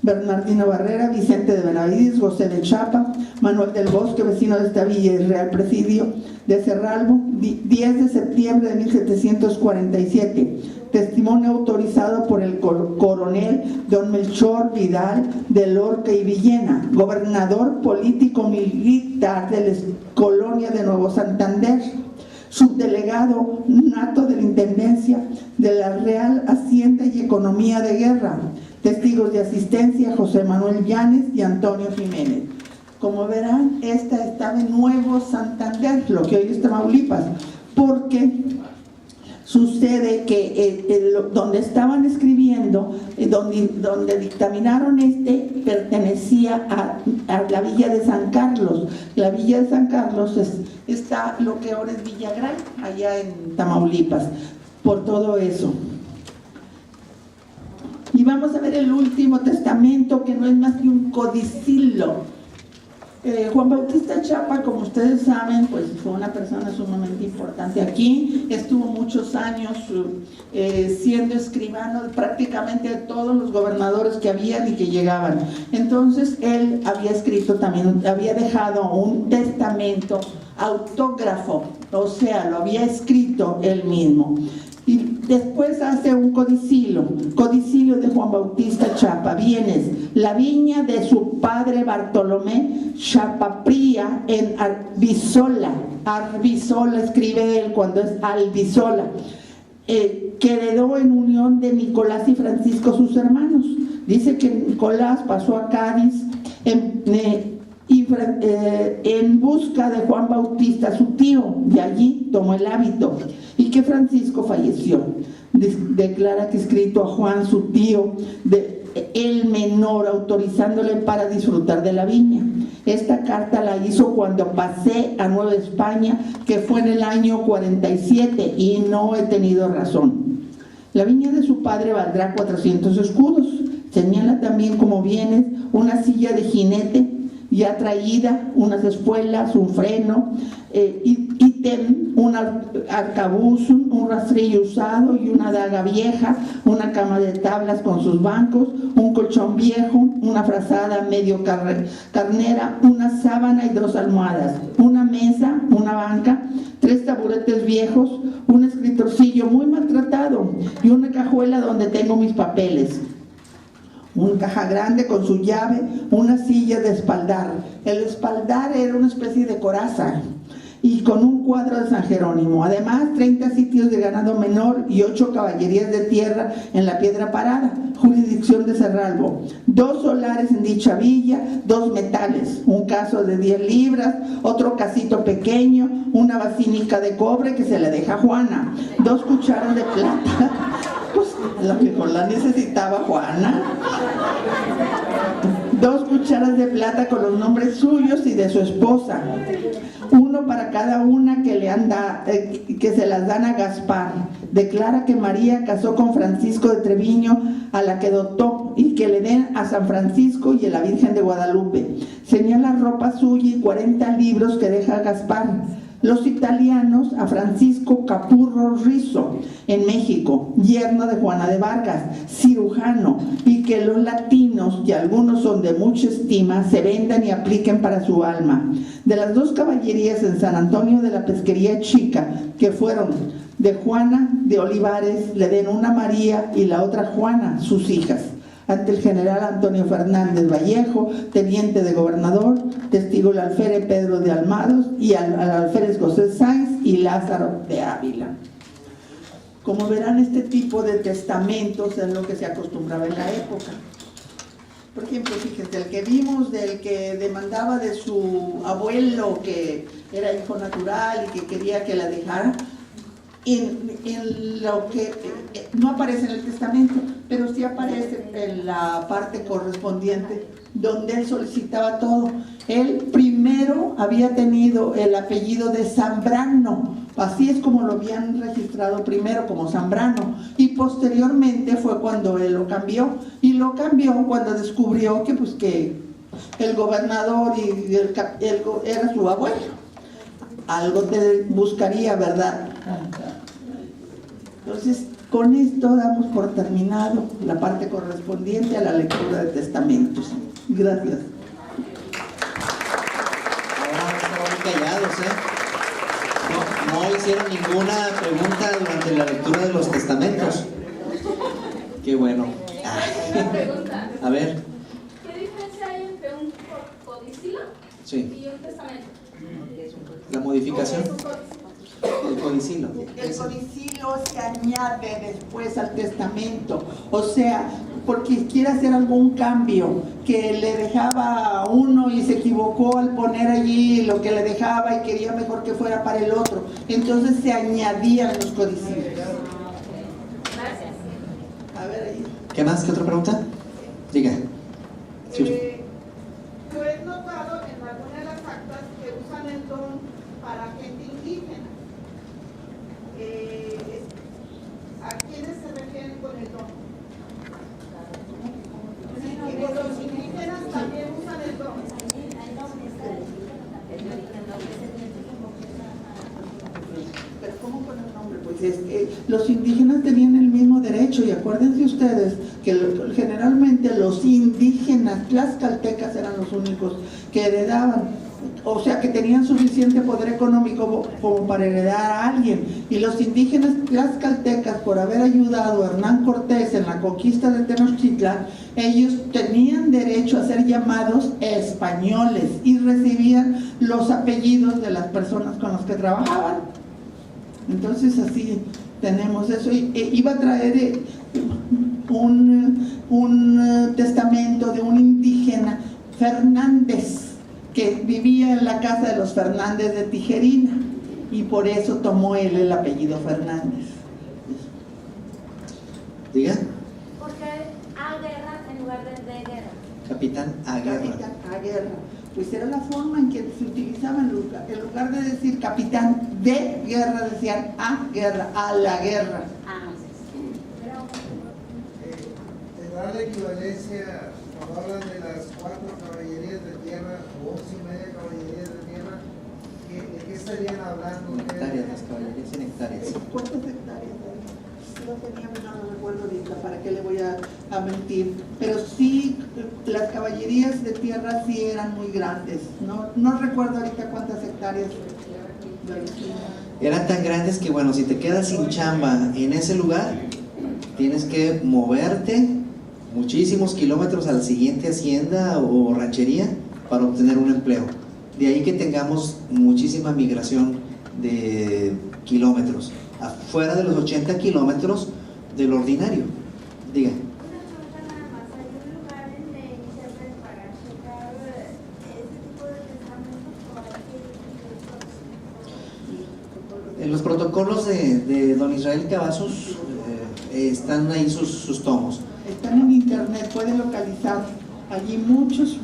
Bernardino Barrera, Vicente de Benavides, José de Chapa, Manuel del Bosque, vecino de esta villa y Real Presidio de Cerralbo, 10 de septiembre de 1747. Testimonio autorizado por el coronel don Melchor Vidal de Lorca y Villena, gobernador político militar de la colonia de Nuevo Santander, subdelegado nato de la Intendencia de la Real Hacienda y Economía de Guerra. Testigos de asistencia: José Manuel Llanes y Antonio Jiménez. Como verán, esta estaba en Nuevo Santander, lo que hoy es Tamaulipas, porque sucede que donde estaban escribiendo, donde dictaminaron pertenecía a la villa de San Carlos. La villa de San Carlos está lo que ahora es Villagrán, allá en Tamaulipas, por todo eso. Y vamos a ver el último testamento, que no es más que un codicilo. Juan Bautista Chapa, como ustedes saben, pues fue una persona sumamente importante aquí. Estuvo muchos años siendo escribano prácticamente de todos los gobernadores que habían y que llegaban. Entonces él había escrito también, había dejado un testamento autógrafo, o sea, lo había escrito él mismo. Y después hace un codicilo de Juan Bautista Chapa, bienes: la viña de su padre Bartolomé Chapapría en Arbisola escribe él cuando es Albisola, que heredó en unión de Nicolás y Francisco sus hermanos. Dice que Nicolás pasó a Cádiz en busca de Juan Bautista, su tío, y allí tomó el hábito, y que Francisco falleció. Declara que escrito a Juan, su tío, el menor, autorizándole para disfrutar de la viña. Esta carta la hizo cuando pasé a Nueva España, que fue en el año 47, y no he tenido razón. La viña de su padre valdrá 400 escudos. Señala también como bienes una silla de jinete ya traída, unas espuelas, un freno, ítem, un arcabuz, un rastrillo usado y una daga vieja, una cama de tablas con sus bancos, un colchón viejo, una frazada medio carnera, una sábana y 2 almohadas, una mesa, una banca, 3 taburetes viejos, un escritorcillo muy maltratado y una cajuela donde tengo mis papeles. Una caja grande con su llave, una silla de espaldar. El espaldar era una especie de coraza, y con un cuadro de San Jerónimo. Además, 30 sitios de ganado menor y 8 caballerías de tierra en la Piedra Parada, jurisdicción de Cerralbo. 2 solares en dicha villa, 2 metales, un caso de 10 libras, otro casito pequeño, una basílica de cobre que se le deja a Juana, 2 cucharas de plata. Pues Lo que con la necesitaba Juana. 2 cucharas de plata con los nombres suyos y de su esposa. 1 para cada una que se las dan a Gaspar. Declara que María casó con Francisco de Treviño, a la que dotó, y que le den a San Francisco y a la Virgen de Guadalupe. Señala ropa suya y 40 libros que deja a Gaspar. Los italianos a Francisco Capurro Rizzo, en México, yerno de Juana de Vargas, cirujano, y que los latinos, y algunos son de mucha estima, se vendan y apliquen para su alma. De las 2 caballerías en San Antonio de la Pesquería Chica, que fueron de Juana de Olivares, le den una María y la otra Juana, sus hijas, ante el general Antonio Fernández Vallejo, teniente de gobernador, testigo el alférez Pedro de Almados y al alférez José Sáenz y Lázaro de Ávila. Como verán, este tipo de testamentos es lo que se acostumbraba en la época. Por ejemplo, fíjense, el que vimos del que demandaba de su abuelo, que era hijo natural y que quería que la dejara, en lo que no aparece en el testamento, pero sí aparece en la parte correspondiente donde él solicitaba todo. Él primero había tenido el apellido de Zambrano, así es como lo habían registrado primero, como Zambrano, y posteriormente fue cuando él lo cambió, y lo cambió cuando descubrió que pues que el gobernador y era su abuelo. Algo te buscaría, ¿verdad? Entonces, con esto damos por terminado la parte correspondiente a la lectura de testamentos. Gracias. Ahora estaban muy callados, no hicieron ninguna pregunta durante la lectura de los testamentos. Qué bueno. Una pregunta. A ver. ¿Qué diferencia hay entre un codicilo Sí. y un testamento? La modificación. ¿Qué es un codicilo? El codicilo. El codicilo se añade después al testamento, o sea, porque quiere hacer algún cambio que le dejaba a uno y se equivocó al poner allí lo que le dejaba y quería mejor que fuera para el otro, entonces se añadían los codicilios. Gracias. A ver ahí. ¿Qué más? ¿Qué otra pregunta? Diga. Sí. Yo he notado en algunas de las actas que usan el don para gente indígena. ¿A quiénes se refieren con el don? Y los indígenas también usan el don. ¿Pero cómo con el nombre? Pues es que los indígenas tenían el mismo derecho, y acuérdense ustedes que generalmente los indígenas tlaxcaltecas eran los únicos que heredaban, o sea, que tenían suficiente poder económico como para heredar a alguien, y los indígenas tlaxcaltecas, por haber ayudado a Hernán Cortés en la conquista de Tenochtitlan, ellos tenían derecho a ser llamados españoles y recibían los apellidos de las personas con las que trabajaban. Entonces así tenemos eso. Iba a traer un testamento de un indígena, Fernández, que vivía en la casa de los Fernández de Tijerina, y por eso tomó él el apellido Fernández. Diga. ¿Por qué a guerra en lugar de guerra? Capitán Aguerra. Capitán Aguerra. Pues era la forma en que se utilizaba en lugar de decir capitán de guerra, decían a guerra, a la guerra. ¿Tendrá la equivalencia cuando hablan de las 4 caballerías de tierra o 11,5 caballerías de tierra? ¿De qué estarían hablando? En hectáreas, las caballerías en hectáreas. ¿Cuántas hectáreas? No tenía, no recuerdo ahorita, ¿para qué le voy a mentir? Pero sí, las caballerías de tierra sí eran muy grandes. No recuerdo ahorita cuántas hectáreas. Eran tan grandes que, bueno, si te quedas sin chamba en ese lugar, tienes que moverte muchísimos kilómetros a la siguiente hacienda o ranchería para obtener un empleo. De ahí que tengamos muchísima migración de kilómetros, afuera de los 80 kilómetros del ordinario. Diga. Una pregunta nada más. ¿Hay un lugar en México para checar este tipo de testamentos o hay que En los protocolos de don Israel Cavazos, están ahí sus tomos. Están en internet, pueden localizar allí muchos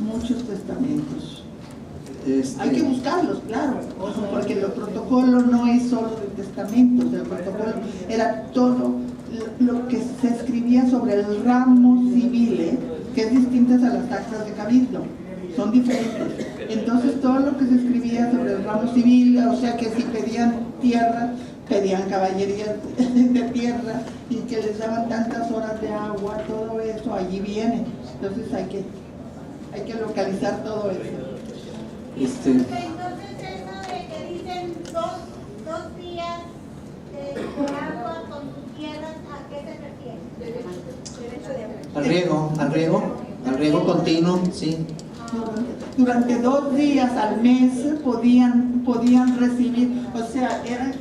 testamentos. Hay que buscarlos, claro, porque el protocolo no es solo de testamentos, el protocolo era todo lo que se escribía sobre el ramo civil, que es distinto a las actas de cabildo, son diferentes. Entonces todo lo que se escribía sobre el ramo civil, o sea que si pedían tierra, pedían caballería de tierra y que les daban tantas horas de agua, todo eso allí viene. Entonces hay que localizar todo eso. Entonces eso de que dicen dos días de agua con tus tierras, ¿a qué se refiere? Al riego continuo, sí. Durante 2 días al mes podían recibir, o sea, eran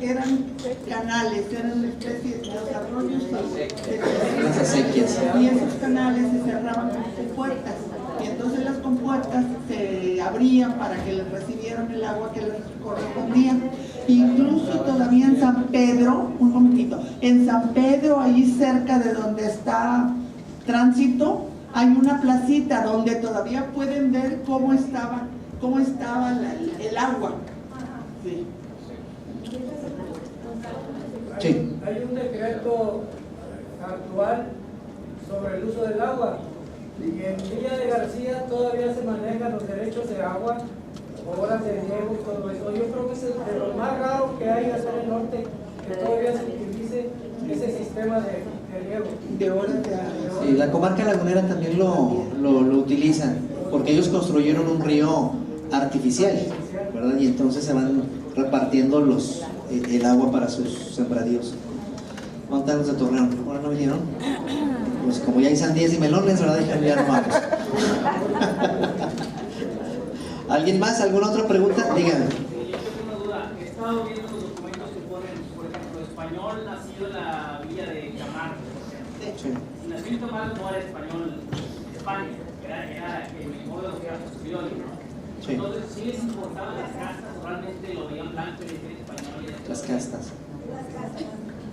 canales, eran una especie de arroyos Las acequias. y esos canales se cerraban con compuertas, y entonces las compuertas se abrían para que les recibieran el agua que les correspondía. Incluso todavía en San Pedro, un momentito, en San Pedro, ahí cerca de donde está Tránsito, hay una placita donde todavía pueden ver cómo estaba el agua. Sí. Sí. Hay un decreto actual sobre el uso del agua y en Villa de García todavía se manejan los derechos de agua, obras de riego, todo eso. Yo creo que es de lo más raro que hay hacia el norte, que todavía se utilice ese sistema de riego. De horas de agua. Sí, la comarca lagunera también lo utilizan, porque ellos construyeron un río artificial, ¿verdad? Y entonces se van repartiendo el agua para sus sembradíos. ¿Cuántos están los de Torreón? ¿Ahora no vinieron? Pues como ya hay sandías y melones, ¿verdad? Ya no vamos. ¿Alguien más? ¿Alguna otra pregunta? Díganme. Yo tengo una duda. He estado viendo los documentos que ponen, por ejemplo, español nacido en la villa de Camargo, por ejemplo. Sí. Si nació en Camargo no era español de España, era que mi modo de era criollo, ¿no? Sí. Entonces, ¿sí les importaban las castas o realmente lo veían blanco y decían español? Las castas.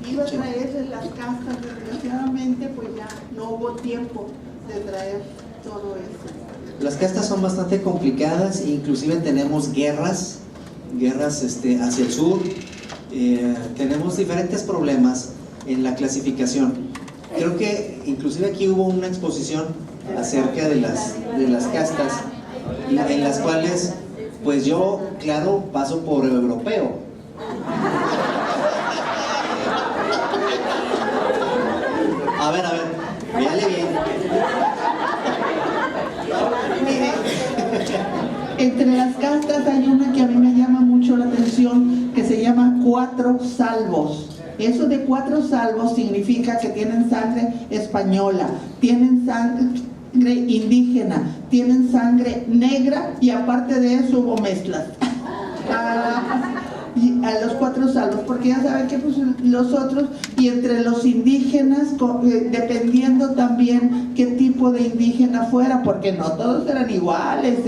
Iba a traerles las castas, desgraciadamente pues ya no hubo tiempo de traer todo eso. Las castas son bastante complicadas, inclusive tenemos guerras hacia el sur, tenemos diferentes problemas en la clasificación. Creo que inclusive aquí hubo una exposición acerca de las castas, en las cuales pues yo, claro, paso por europeo. A ver, véale bien. Entre las castas hay una que a mí me llama mucho la atención, que se llama 4 salvos. Eso de 4 salvos significa que tienen sangre española, tienen sangre indígena, tienen sangre negra y aparte de eso hubo mezclas. Y a los 4 salvos, porque ya saben que pues, los otros, y entre los indígenas, dependiendo también qué tipo de indígena fuera, porque no todos eran iguales,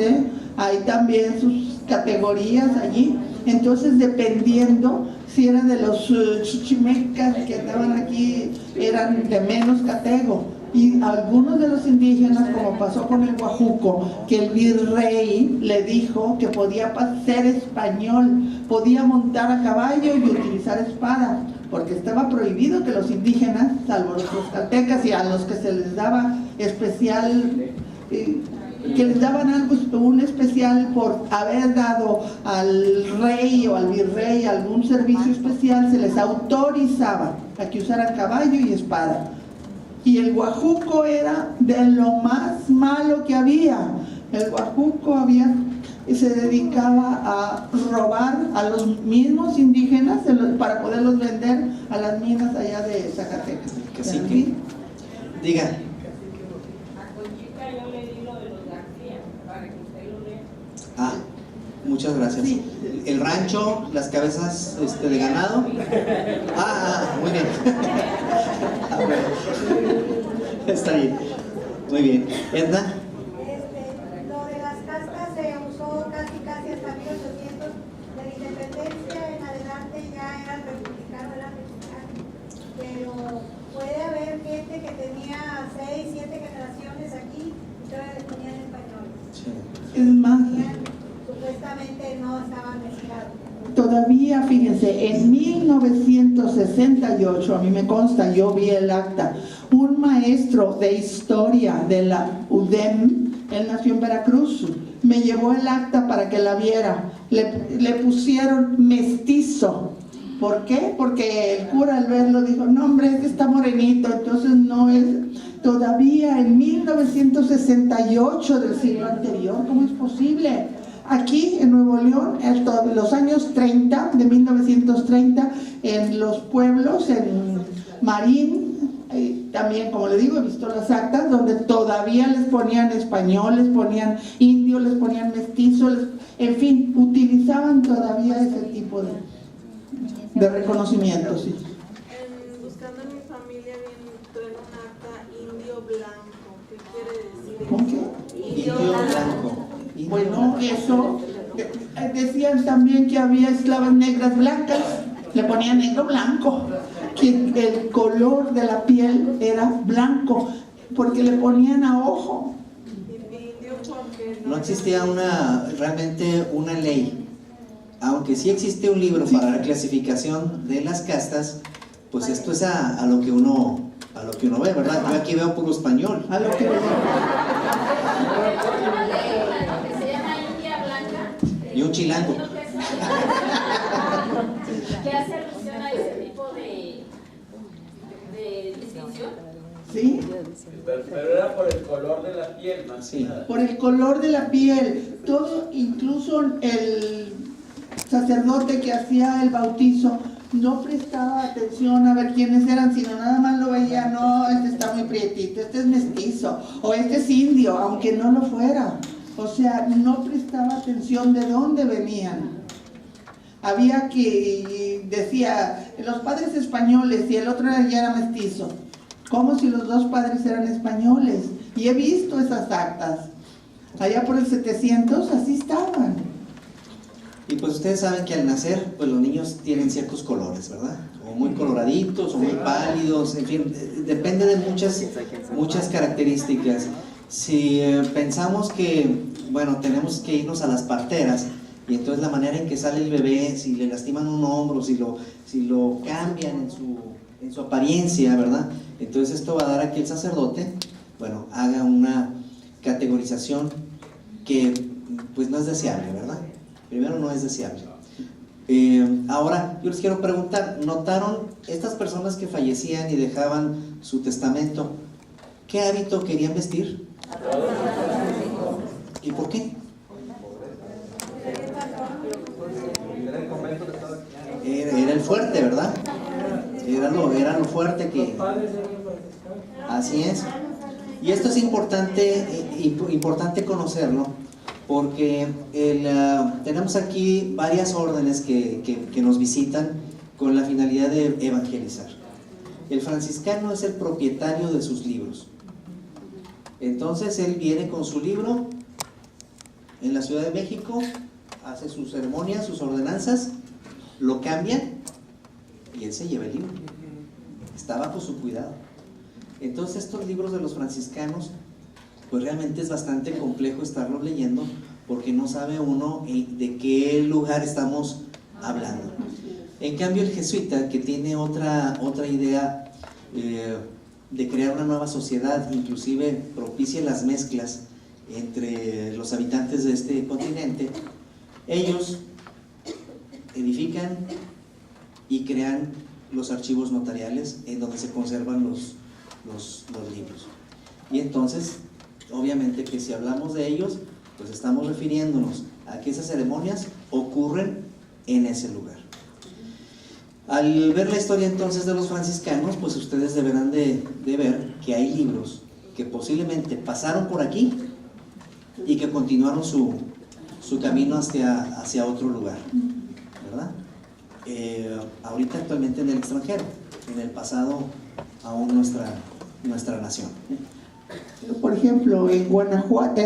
hay también sus categorías allí. Entonces, dependiendo si eran de los chichimecas que estaban aquí, eran de menos catego. Y algunos de los indígenas, como pasó con el Guajuco, que el virrey le dijo que podía ser español, podía montar a caballo y utilizar espada, porque estaba prohibido que los indígenas, salvo los tlaxcaltecas y a los que se les daba especial, que les daban algo, un especial por haber dado al rey o al virrey algún servicio especial, se les autorizaba a que usaran caballo y espada. Y el Guajuco era de lo más malo que había. El Guajuco se dedicaba a robar a los mismos indígenas para poderlos vender a las minas allá de Zacatecas. Cacique. Diga. A Conchita yo le di lo de los García, para que usted lo lea. Ah, muchas gracias. Sí. El rancho, las cabezas de ganado. Muy bien. Está bien. Muy bien. Edna. Lo de las castas se usó casi hasta 1800. De la independencia en adelante ya era republicano, pero puede haber fíjense, en 1968, a mí me consta, yo vi el acta, un maestro de historia de la UDEM, él nació en Veracruz, me llevó el acta para que la viera, le pusieron mestizo. ¿Por qué? Porque el cura al verlo dijo, no hombre, este está morenito, entonces no es, todavía en 1968 del siglo anterior, ¿cómo es posible? Aquí en Nuevo León, en los años 30, de 1930, en los pueblos, en Marín, también, como le digo, he visto las actas donde todavía les ponían español, les ponían indio, les ponían mestizo, en fin, utilizaban todavía ese tipo de reconocimiento, sí. Buscando en mi familia encontré un acta indio blanco. ¿Qué quiere decir? ¿Con qué? Indio blanco. Bueno, eso, decían también que había esclavas negras blancas, le ponían negro blanco, que el color de la piel era blanco, porque le ponían a ojo. No existía realmente una ley. Aunque sí existe un libro para la clasificación de las castas, pues esto es a lo que uno ve, ¿verdad? Yo aquí veo puro español. A lo que veo. Que se llama India Blanca. Y un chilango. Que hace alusión a ese tipo de distinción. ¿Sí? Pero era por el color de la piel, más sí. Por el color de la piel. Todo, incluso el sacerdote que hacía el bautizo no prestaba atención a ver quiénes eran, sino nada más lo veía, no, este está muy prietito, este es mestizo, o este es indio, aunque no lo fuera. O sea, no prestaba atención de dónde venían. Había que, decía, los padres españoles y el otro ya era mestizo, como si los dos padres eran españoles. Y he visto esas actas. Allá por el 700 así estaban. Y pues ustedes saben que al nacer, pues los niños tienen ciertos colores, ¿verdad? O muy coloraditos, o muy pálidos, en fin, depende de muchas características. Si pensamos que, bueno, tenemos que irnos a las parteras, y entonces la manera en que sale el bebé, si le lastiman un hombro, si lo cambian en su apariencia, ¿verdad? Entonces esto va a dar a que el sacerdote, bueno, haga una categorización que pues no es deseable, ¿verdad? Primero, no es deseable. Ahora, yo les quiero preguntar, ¿notaron estas personas que fallecían y dejaban su testamento, qué hábito querían vestir? ¿Y por qué? Era el fuerte, ¿verdad? Era lo fuerte que... Así es. Y esto es importante conocerlo, porque tenemos aquí varias órdenes que nos visitan con la finalidad de evangelizar. El franciscano es el propietario de sus libros. Entonces él viene con su libro en la Ciudad de México, hace sus ceremonias, sus ordenanzas, lo cambian y él se lleva el libro. Está bajo su cuidado. Entonces estos libros de los franciscanos, pues realmente es bastante complejo estarlos leyendo, porque no sabe uno de qué lugar estamos hablando. En cambio el jesuita, que tiene otra idea de crear una nueva sociedad, inclusive propicia las mezclas entre los habitantes de este continente, ellos edifican y crean los archivos notariales en donde se conservan los libros. Y entonces, obviamente que si hablamos de ellos, pues estamos refiriéndonos a que esas ceremonias ocurren en ese lugar. Al ver la historia entonces de los franciscanos, pues ustedes deberán de ver que hay libros que posiblemente pasaron por aquí y que continuaron su camino hacia otro lugar, ¿verdad? Ahorita actualmente en el extranjero, en el pasado aún nuestra nación. Por ejemplo, en Guanajuato,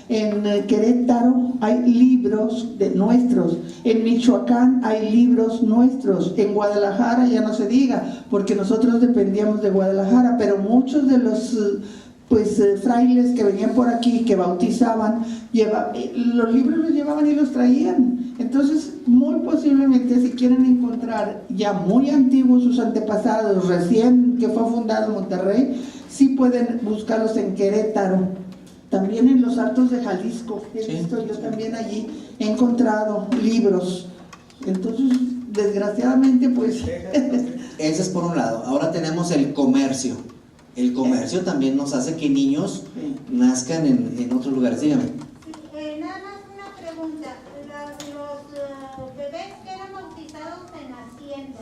en Querétaro hay libros nuestros, en Michoacán hay libros nuestros, en Guadalajara ya no se diga, porque nosotros dependíamos de Guadalajara, pero muchos de los pues frailes que venían por aquí, que bautizaban, los libros los llevaban y los traían. Entonces, muy posiblemente, si quieren encontrar ya muy antiguos sus antepasados, recién que fue fundado Monterrey, sí pueden buscarlos en Querétaro, también en los Altos de Jalisco. He visto yo también allí, he encontrado libros. Entonces, desgraciadamente, pues... Ese es por un lado. Ahora tenemos el comercio. El comercio también nos hace que niños nazcan en otros lugares. Dígame. Nada más una pregunta. Los bebés que eran bautizados en Hacienda,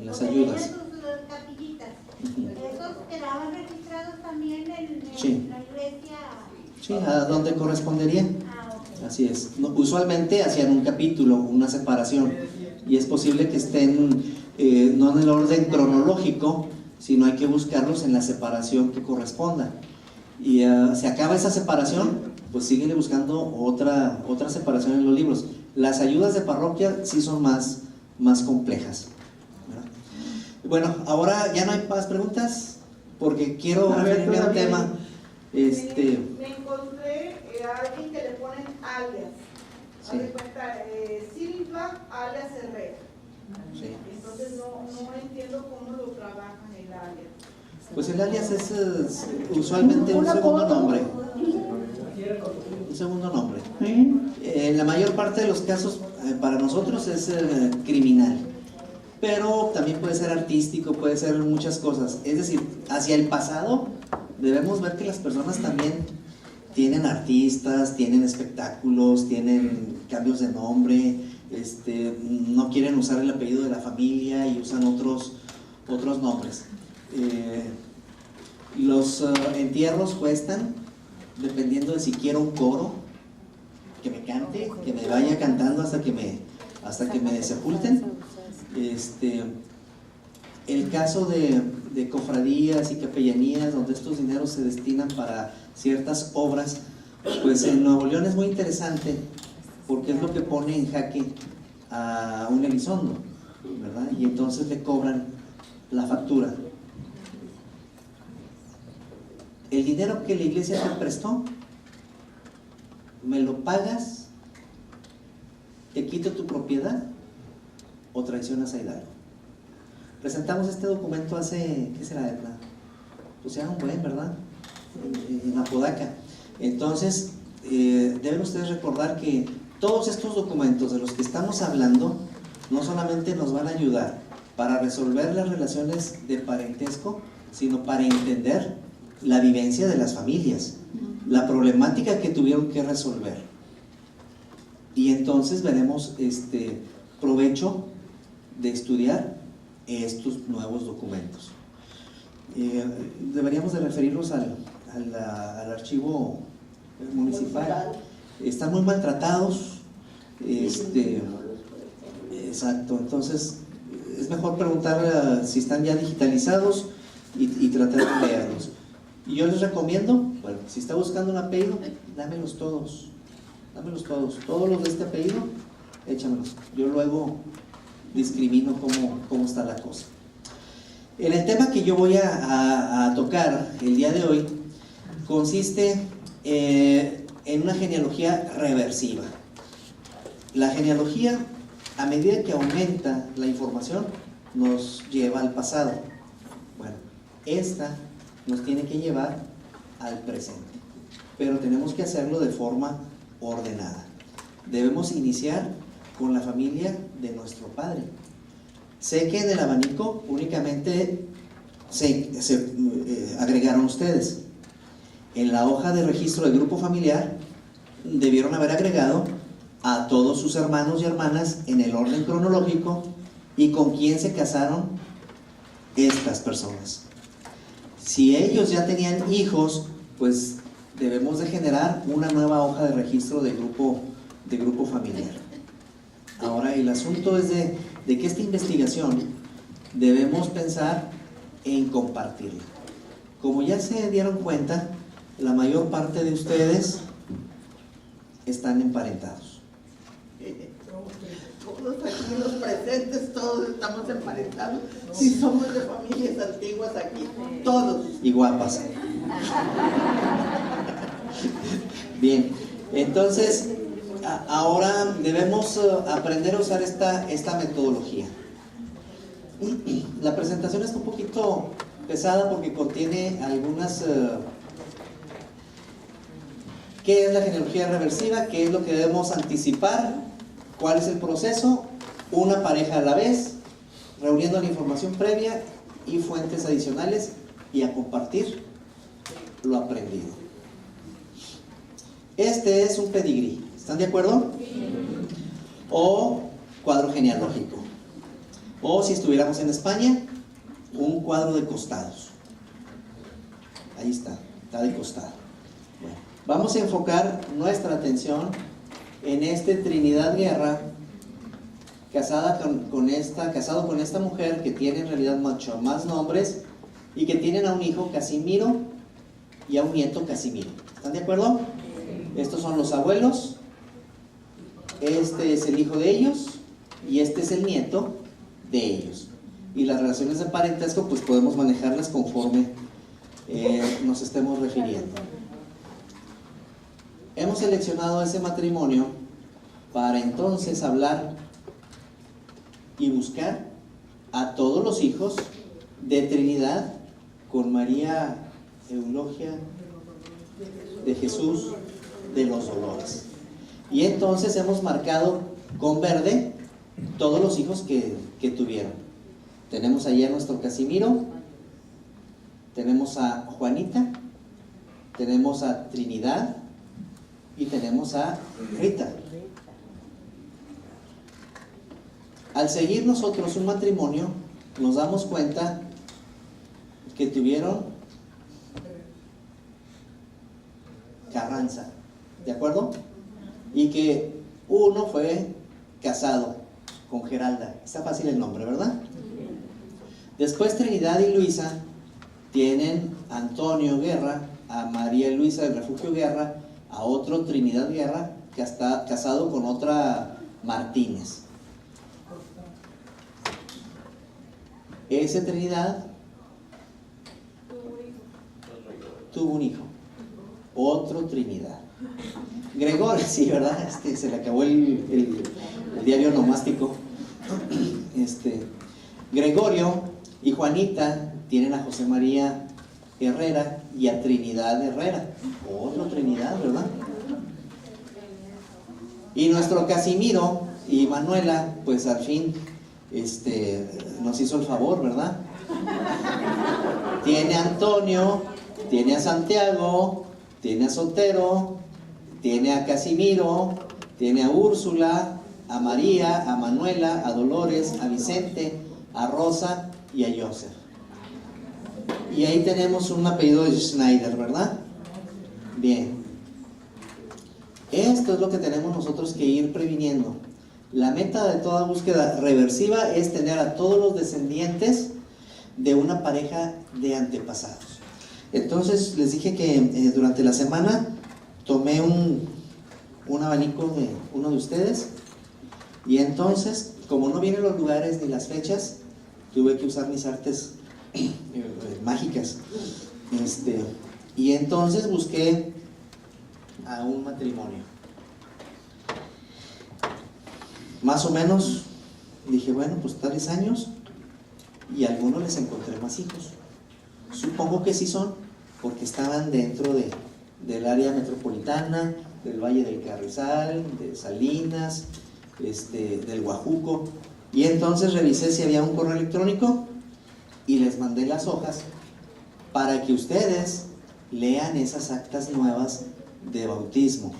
Las donde ayudas. tenían sus capillitas, ¿esos quedaban registrados también en Sí. la iglesia? Sí, a donde correspondería. Ok. Así es. Usualmente hacían un capítulo, una separación, y es posible que estén no en el orden cronológico, sino hay que buscarlos en la separación que corresponda. Y se acaba esa separación, pues síguele buscando otra separación en los libros. Las ayudas de parroquia sí son más complejas, ¿verdad? Bueno, ahora ya no hay más preguntas, porque quiero referirme a un tema. Me encontré a alguien que le ponen alias. Sí. Haz de cuenta, Silva alias Herrera. Sí. Entonces no entiendo cómo lo trabajan el alias. Pues el alias es usualmente un segundo nombre. Un segundo nombre. En la mayor parte de los casos, para nosotros es criminal, pero también puede ser artístico, puede ser muchas cosas. Es decir, hacia el pasado debemos ver que las personas también tienen artistas, tienen espectáculos, tienen cambios de nombre, no quieren usar el apellido de la familia y usan otros nombres. Los entierros cuestan, dependiendo de si quiero un coro que me cante, que me vaya cantando hasta que me sepulten. El caso de cofradías y capellanías, donde estos dineros se destinan para ciertas obras, pues en Nuevo León es muy interesante, porque es lo que pone en jaque a un Elizondo, ¿verdad? Y entonces le cobran la factura. El dinero que la iglesia te prestó, ¿me lo pagas? ¿Te quito tu propiedad? ¿O traicionas a Hidalgo? Presentamos este documento hace, ¿qué será, Edna? Pues ya un buen, ¿verdad? En Apodaca. Entonces, deben ustedes recordar que todos estos documentos de los que estamos hablando no solamente nos van a ayudar para resolver las relaciones de parentesco, sino para entender la vivencia de las familias, la problemática que tuvieron que resolver. Y entonces veremos provecho de estudiar estos nuevos documentos. Deberíamos de referirlos al archivo municipal. Están muy maltratados. Exacto. Entonces es mejor preguntar si están ya digitalizados y tratar de leerlos. Y yo les recomiendo, bueno, si está buscando un apellido, dámelos todos, todos los de este apellido, échamelos. Yo luego discrimino cómo está la cosa. En el tema que yo voy a tocar el día de hoy, consiste en una genealogía reversiva. La genealogía, a medida que aumenta la información, nos lleva al pasado. Bueno, esta nos tiene que llevar al presente, pero tenemos que hacerlo de forma ordenada. Debemos iniciar con la familia de nuestro padre. Sé que en el abanico únicamente se agregaron ustedes. En la hoja de registro del grupo familiar debieron haber agregado a todos sus hermanos y hermanas en el orden cronológico y con quién se casaron estas personas. Si ellos ya tenían hijos, pues debemos de generar una nueva hoja de registro de grupo familiar. Ahora, el asunto es de que esta investigación debemos pensar en compartirla. Como ya se dieron cuenta, la mayor parte de ustedes están emparentados. Todos aquí los presentes, todos estamos emparentados. Si somos de familias antiguas aquí, todos. Y guapas. Bien, entonces ahora debemos aprender a usar esta metodología. La presentación está un poquito pesada porque contiene algunas... ¿Qué es la genealogía reversiva? ¿Qué es lo que debemos anticipar? ¿Cuál es el proceso? Una pareja a la vez, reuniendo la información previa y fuentes adicionales y a compartir lo aprendido. Este es un pedigrí, ¿están de acuerdo? O cuadro genealógico. O si estuviéramos en España, un cuadro de costados. Ahí está de costado. Bueno, vamos a enfocar nuestra atención en Trinidad Guerra, casado con esta mujer que tiene en realidad mucho más nombres y que tienen a un hijo, Casimiro, y a un nieto, Casimiro. ¿Están de acuerdo? Estos son los abuelos, este es el hijo de ellos y este es el nieto de ellos. Y las relaciones de parentesco pues podemos manejarlas conforme nos estemos refiriendo. Hemos seleccionado ese matrimonio para entonces hablar y buscar a todos los hijos de Trinidad con María Eulogia de Jesús de los Dolores. Y entonces hemos marcado con verde todos los hijos que tuvieron. Tenemos allí a nuestro Casimiro, tenemos a Juanita, tenemos a Trinidad y tenemos a Rita. Al seguir nosotros un matrimonio, nos damos cuenta que tuvieron Carranza, ¿de acuerdo? Y que uno fue casado con Geralda. Está fácil el nombre, ¿verdad? Después Trinidad y Luisa tienen a Antonio Guerra, a María Luisa del Refugio Guerra, a otro Trinidad Guerra que está casado con otra Martínez. Ese Trinidad tuvo un hijo, otro Trinidad. Gregorio, sí, ¿verdad? Se le acabó el diario nomástico. Gregorio y Juanita tienen a José María Herrera y a Trinidad Herrera. Otro Trinidad, ¿verdad? Y nuestro Casimiro y Manuela, pues al fin nos hizo el favor, ¿verdad? Tiene a Antonio, tiene a Santiago, tiene a Sotero, tiene a Casimiro, tiene a Úrsula, a María, a Manuela, a Dolores, a Vicente, a Rosa y a Joseph. Y ahí tenemos un apellido de Schneider, ¿verdad? Bien. Esto es lo que tenemos nosotros que ir previniendo. La meta de toda búsqueda reversiva es tener a todos los descendientes de una pareja de antepasados. Entonces les dije que durante la semana tomé un abanico de uno de ustedes y entonces, como no vienen los lugares ni las fechas, tuve que usar mis artes mágicas. Y entonces busqué a un matrimonio. Más o menos dije, bueno, pues tales años, y a algunos les encontré más hijos. Supongo que sí son, porque estaban dentro del área metropolitana, del Valle del Carrizal, de Salinas, del Guajuco. Y entonces revisé si había un correo electrónico y les mandé las hojas para que ustedes lean esas actas nuevas de bautismo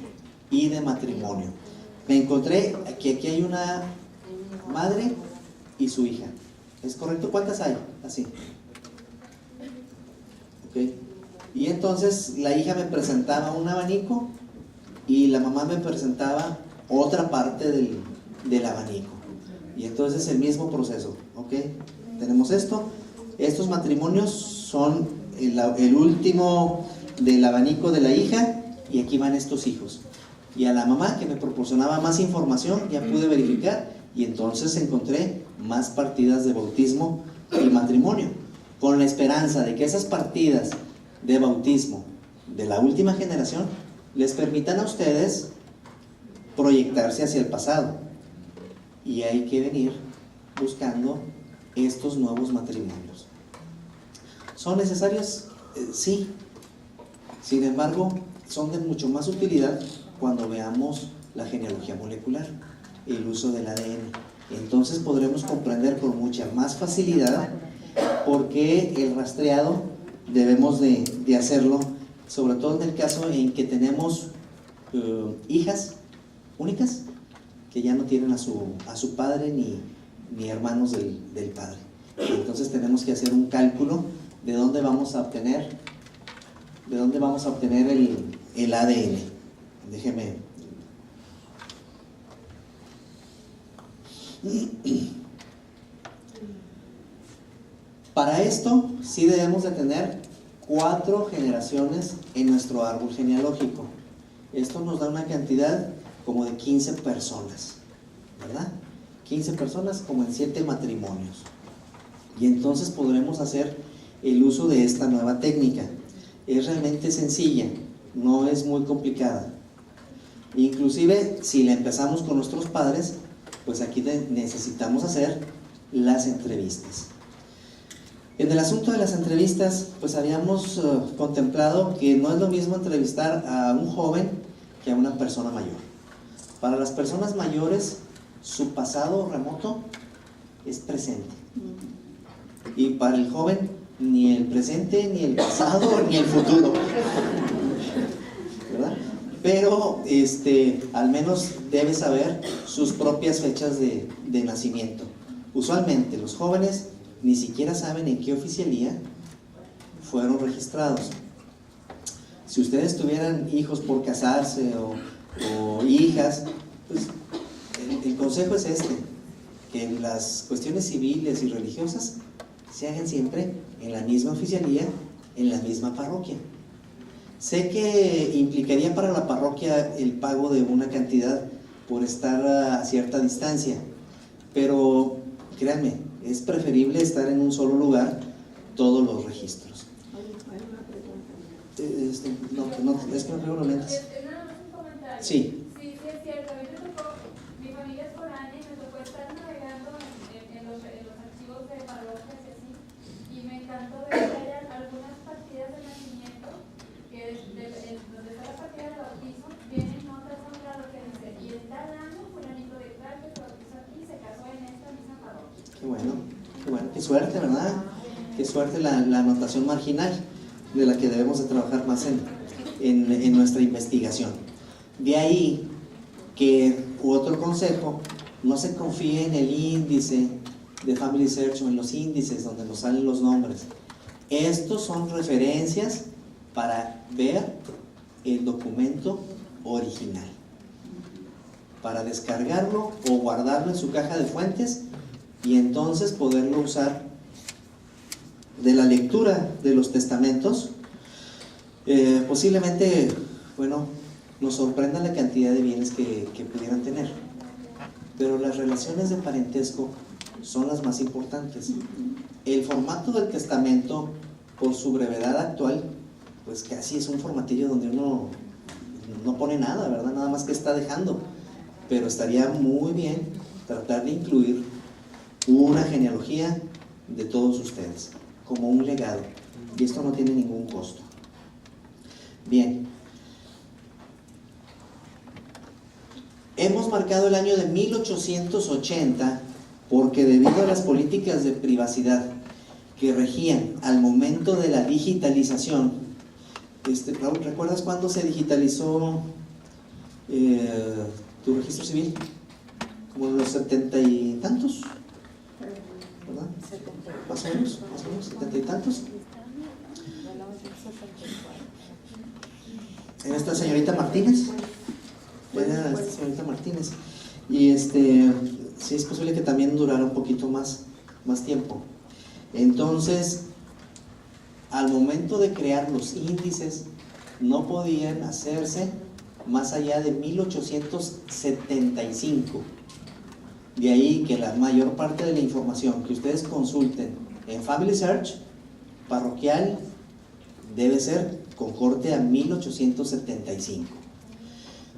y de matrimonio. Me encontré que aquí hay una madre y su hija. ¿Es correcto? ¿Cuántas hay? Así. Ok. Y entonces la hija me presentaba un abanico y la mamá me presentaba otra parte del abanico. Y entonces el mismo proceso. Ok. Tenemos esto. Estos matrimonios son el último del abanico de la hija y aquí van estos hijos. Y a la mamá que me proporcionaba más información ya pude verificar y entonces encontré más partidas de bautismo y matrimonio, con la esperanza de que esas partidas de bautismo de la última generación les permitan a ustedes proyectarse hacia el pasado. Y hay que venir buscando estos nuevos matrimonios. ¿Son necesarios? Sí. Sin embargo, son de mucho más utilidad cuando veamos la genealogía molecular, el uso del ADN. Entonces podremos comprender con mucha más facilidad por qué el rastreado debemos de hacerlo, sobre todo en el caso en que tenemos hijas únicas que ya no tienen a su padre ni hermanos del padre. Entonces tenemos que hacer un cálculo de dónde vamos a obtener el ADN. Déjeme. Para esto sí debemos de tener 4 generaciones en nuestro árbol genealógico. Esto nos da una cantidad como de 15 personas, ¿verdad? 15 personas como en 7 matrimonios. Y entonces podremos hacer el uso de esta nueva técnica. Es realmente sencilla, no es muy complicada. Inclusive si la empezamos con nuestros padres, pues aquí necesitamos hacer las entrevistas. En el asunto de las entrevistas, pues habíamos contemplado que no es lo mismo entrevistar a un joven que a una persona mayor. Para las personas mayores, su pasado remoto es presente. Y para el joven, ni el presente, ni el pasado, ni el futuro. ¿Verdad? Pero al menos debe saber sus propias fechas de nacimiento. Usualmente los jóvenes ni siquiera saben en qué oficialía fueron registrados. Si ustedes tuvieran hijos por casarse o hijas, pues el consejo es que las cuestiones civiles y religiosas se hagan siempre en la misma oficialía, en la misma parroquia. Sé que implicaría para la parroquia el pago de una cantidad por estar a cierta distancia, pero créanme, es preferible estar en un solo lugar todos los registros. Hay una es pregunta. que no traigo los lentes. Nada más un comentario. Sí. Sí, es cierto. A mí me tocó, mi familia es foránea y me tocó estar navegando en los archivos de parroquias y así. Y me encantó ver que hay algunas partidas de nacimiento que donde está la partida de bautizo, vienen notas a un lado que dice, y en tal año fulanito de tal que se bautizó aquí y se casó en esta misma parroquia. Qué bueno, qué suerte, ¿verdad? Qué suerte la anotación marginal, de la que debemos de trabajar más en nuestra investigación. De ahí que otro consejo, no se confíe en el índice de Family Search o en los índices donde nos salen los nombres. Estos son referencias para ver el documento original, para descargarlo o guardarlo en su caja de fuentes y entonces poderlo usar de la lectura de los testamentos. Posiblemente, nos sorprenda la cantidad de bienes que pudieran tener, pero las relaciones de parentesco son las más importantes. El formato del testamento, por su brevedad actual, pues casi es un formatillo donde uno no pone nada, ¿verdad? Nada más que está dejando, pero estaría muy bien tratar de incluir una genealogía de todos ustedes como un legado, y esto no tiene ningún costo. Bien, hemos marcado el año de 1880 porque debido a las políticas de privacidad que regían al momento de la digitalización, Raúl, ¿recuerdas cuándo se digitalizó tu registro civil? Como en los 70 y tantos, ¿verdad? Más o menos, 70 y tantos. Esta señorita Martínez, y sí es posible que también durara un poquito más tiempo. Entonces, al momento de crear los índices, no podían hacerse más allá de 1875. De ahí que la mayor parte de la información que ustedes consulten en Family Search, parroquial, debe ser con corte a 1875.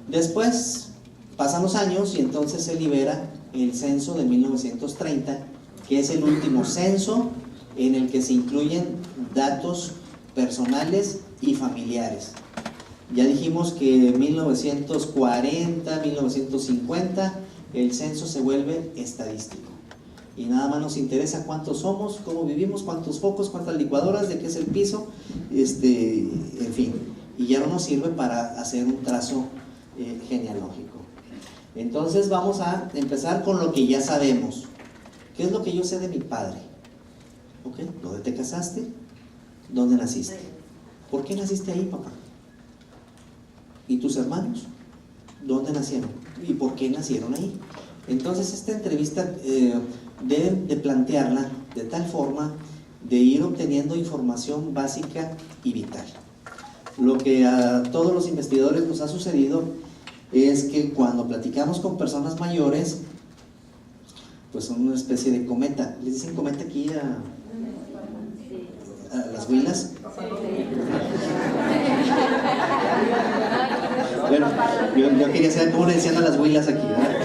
Después pasan los años y entonces se libera el censo de 1930, que es el último censo en el que se incluyen datos personales y familiares. Ya dijimos que en 1940, 1950, el censo se vuelve estadístico. Y nada más nos interesa cuántos somos, cómo vivimos, cuántos focos, cuántas licuadoras, de qué es el piso, en fin. Y ya no nos sirve para hacer un trazo genealógico. Entonces vamos a empezar con lo que ya sabemos. ¿Qué es lo que yo sé de mi padre? ¿Ok? ¿Dónde te casaste? ¿Dónde naciste? ¿Por qué naciste ahí, papá? ¿Y tus hermanos? ¿Dónde nacieron? ¿Y por qué nacieron ahí? Entonces esta entrevista deben de plantearla de tal forma de ir obteniendo información básica y vital. Lo que a todos los investigadores nos ha sucedido es que cuando platicamos con personas mayores, pues son una especie de cometa. ¿Les dicen cometa aquí a las huilas? Bueno, yo quería saber cómo le decían a las huilas aquí, ¿verdad?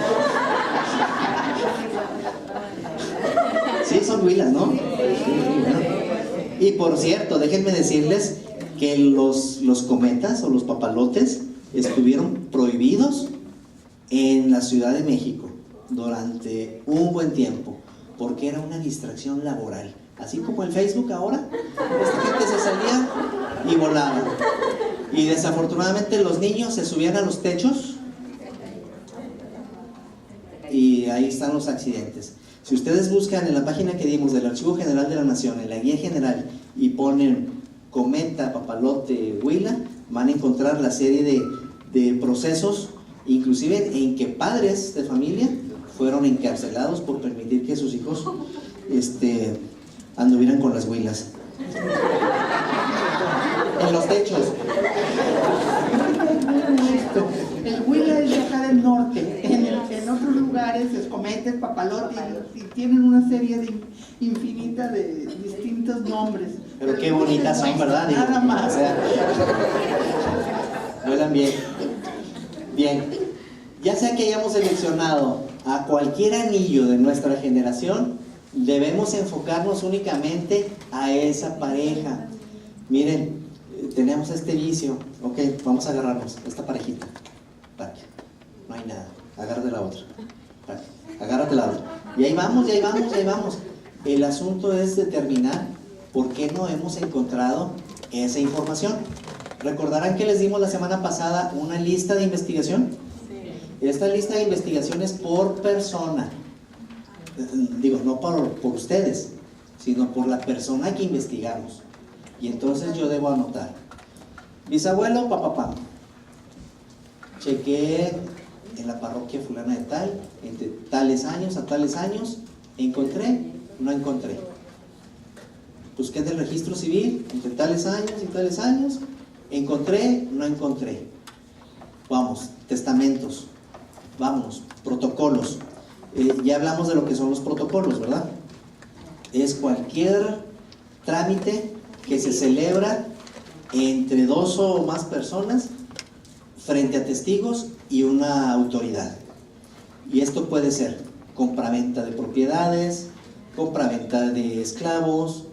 Sí, son huilas, ¿no? Sí, bueno. Y por cierto, déjenme decirles que los cometas o los papalotes estuvieron prohibidos en la Ciudad de México durante un buen tiempo, porque era una distracción laboral. Así como el Facebook ahora, esta gente se salía y volaba. Y desafortunadamente los niños se subían a los techos y ahí están los accidentes. Si ustedes buscan en la página que dimos del Archivo General de la Nación, en la guía general, y ponen cometa, papalote, huila, van a encontrar la serie de procesos, inclusive en que padres de familia fueron encarcelados por permitir que sus hijos anduvieran con las huilas en los techos. El huila es de acá del norte. En otros lugares es cometa, papalote, y tienen una serie de infinita de distintos nombres. Pero qué bonitas son, ¿verdad? Nada más. O sea, vuelan bien. Bien. Ya sea que hayamos seleccionado a cualquier anillo de nuestra generación, debemos enfocarnos únicamente a esa pareja. Miren, tenemos este vicio. Ok, vamos a agarrarnos, esta parejita. Vale. No hay nada. Agárrate la otra. Vale. Agárrate la otra. Y ahí vamos, y ahí vamos, y ahí vamos. El asunto es determinar por qué no hemos encontrado esa información. ¿Recordarán que les dimos la semana pasada una lista de investigación? Sí. Esta lista de investigación es por persona. Digo, no por ustedes, sino por la persona que investigamos. Y entonces yo debo anotar: bisabuelo, papá. Chequé en la parroquia fulana de tal, entre tales años a tales años. Encontré, no encontré. Busqué en el registro civil, entre tales años y tales años. Encontré, no encontré. Vamos, testamentos. Vamos, protocolos. Ya hablamos de lo que son los protocolos, ¿verdad? Es cualquier trámite que se celebra entre dos o más personas frente a testigos y una autoridad. Y esto puede ser compraventa de propiedades, compraventa de esclavos,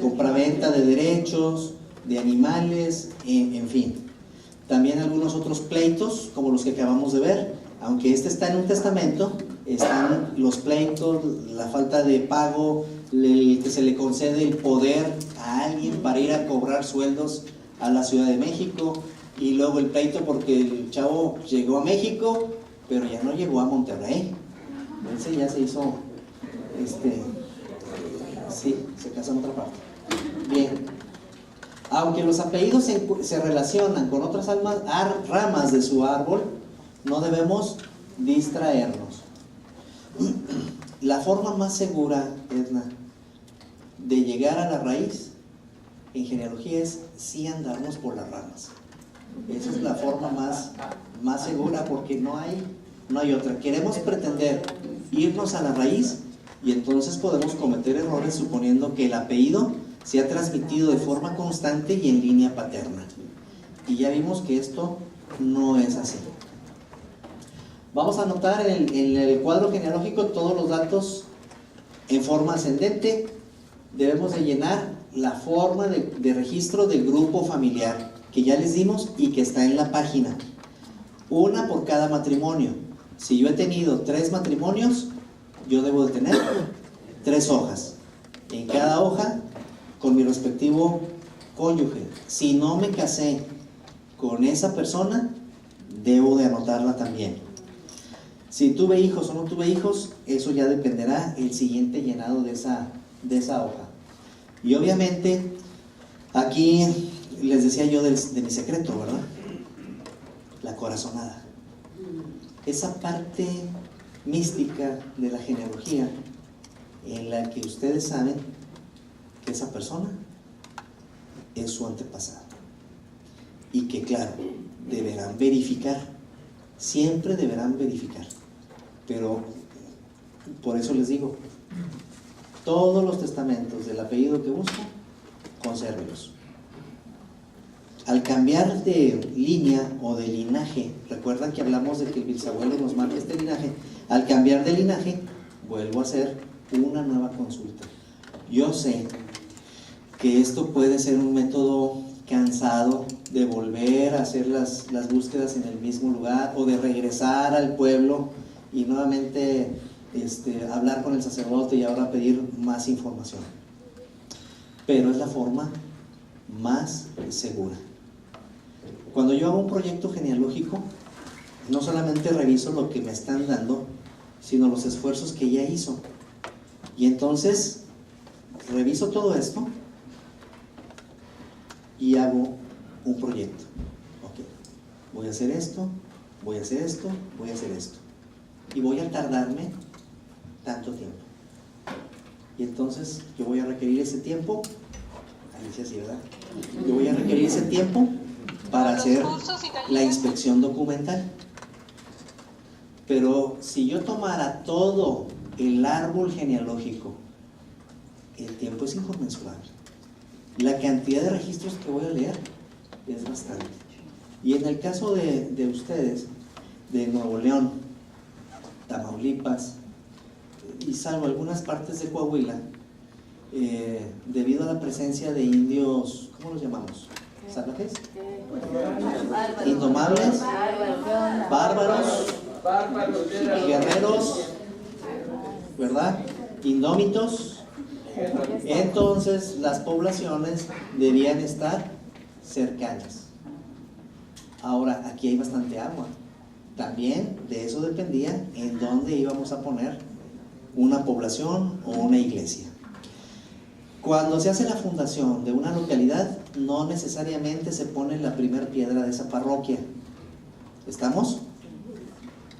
compraventa de derechos, de animales, en fin. También algunos otros pleitos, como los que acabamos de ver. Aunque este está en un testamento, están los pleitos, la falta de pago, que se le concede el poder a alguien para ir a cobrar sueldos a la Ciudad de México, y luego el pleito porque el chavo llegó a México, pero ya no llegó a Monterrey. Ese ya se hizo, sí, se casó en otra parte. Bien. Aunque los apellidos se relacionan con otras ramas de su árbol, no debemos distraernos. La forma más segura, Edna, de llegar a la raíz en genealogía es sí andarnos por las ramas. Esa es la forma más segura, porque no hay otra. Queremos pretender irnos a la raíz y entonces podemos cometer errores suponiendo que el apellido se ha transmitido de forma constante y en línea paterna. Y ya vimos que esto no es así. Vamos a anotar en el cuadro genealógico todos los datos en forma ascendente. Debemos de llenar la forma de registro del grupo familiar que ya les dimos y que está en la página. Una por cada matrimonio. Si yo he tenido 3 matrimonios, yo debo de tener 3 hojas. En cada hoja con mi respectivo cónyuge. Si no me casé con esa persona, debo de anotarla también. Si tuve hijos o no tuve hijos, eso ya dependerá el siguiente llenado de esa hoja. Y obviamente, aquí les decía yo de mi secreto, ¿verdad? La corazonada. Esa parte mística de la genealogía en la que ustedes saben que esa persona es su antepasado. Y que, claro, deberán verificar. Siempre deberán verificar. Pero por eso les digo, todos los testamentos del apellido que buscan, consérvelos. Al cambiar de línea o de linaje, recuerdan que hablamos de que el bisabuelo nos marca este linaje, al cambiar de linaje, vuelvo a hacer una nueva consulta. Yo sé que esto puede ser un método cansado de volver a hacer las búsquedas en el mismo lugar o de regresar al pueblo y nuevamente hablar con el sacerdote y ahora pedir más información. Pero es la forma más segura. Cuando yo hago un proyecto genealógico, no solamente reviso lo que me están dando, sino los esfuerzos que ella hizo. Y entonces reviso todo esto y hago un proyecto. Ok, voy a hacer esto, voy a hacer esto, voy a hacer esto. Y voy a tardarme tanto tiempo. Y entonces yo voy a requerir ese tiempo, ahí dice así, ¿verdad? Yo voy a requerir ese tiempo para hacer la inspección documental. Pero si yo tomara todo el árbol genealógico, el tiempo es inconmensurable. La cantidad de registros que voy a leer es bastante. Y en el caso de ustedes, de Nuevo León, Tamaulipas y salvo algunas partes de Coahuila, debido a la presencia de indios, ¿cómo los llamamos? ¿Salvajes? Indomables, bárbaros, guerreros, ¿verdad? Indómitos. Entonces las poblaciones debían estar cercanas. Ahora, aquí hay bastante agua. También de eso dependía en dónde íbamos a poner una población o una iglesia. Cuando se hace la fundación de una localidad, no necesariamente se pone la primera piedra de esa parroquia. ¿Estamos?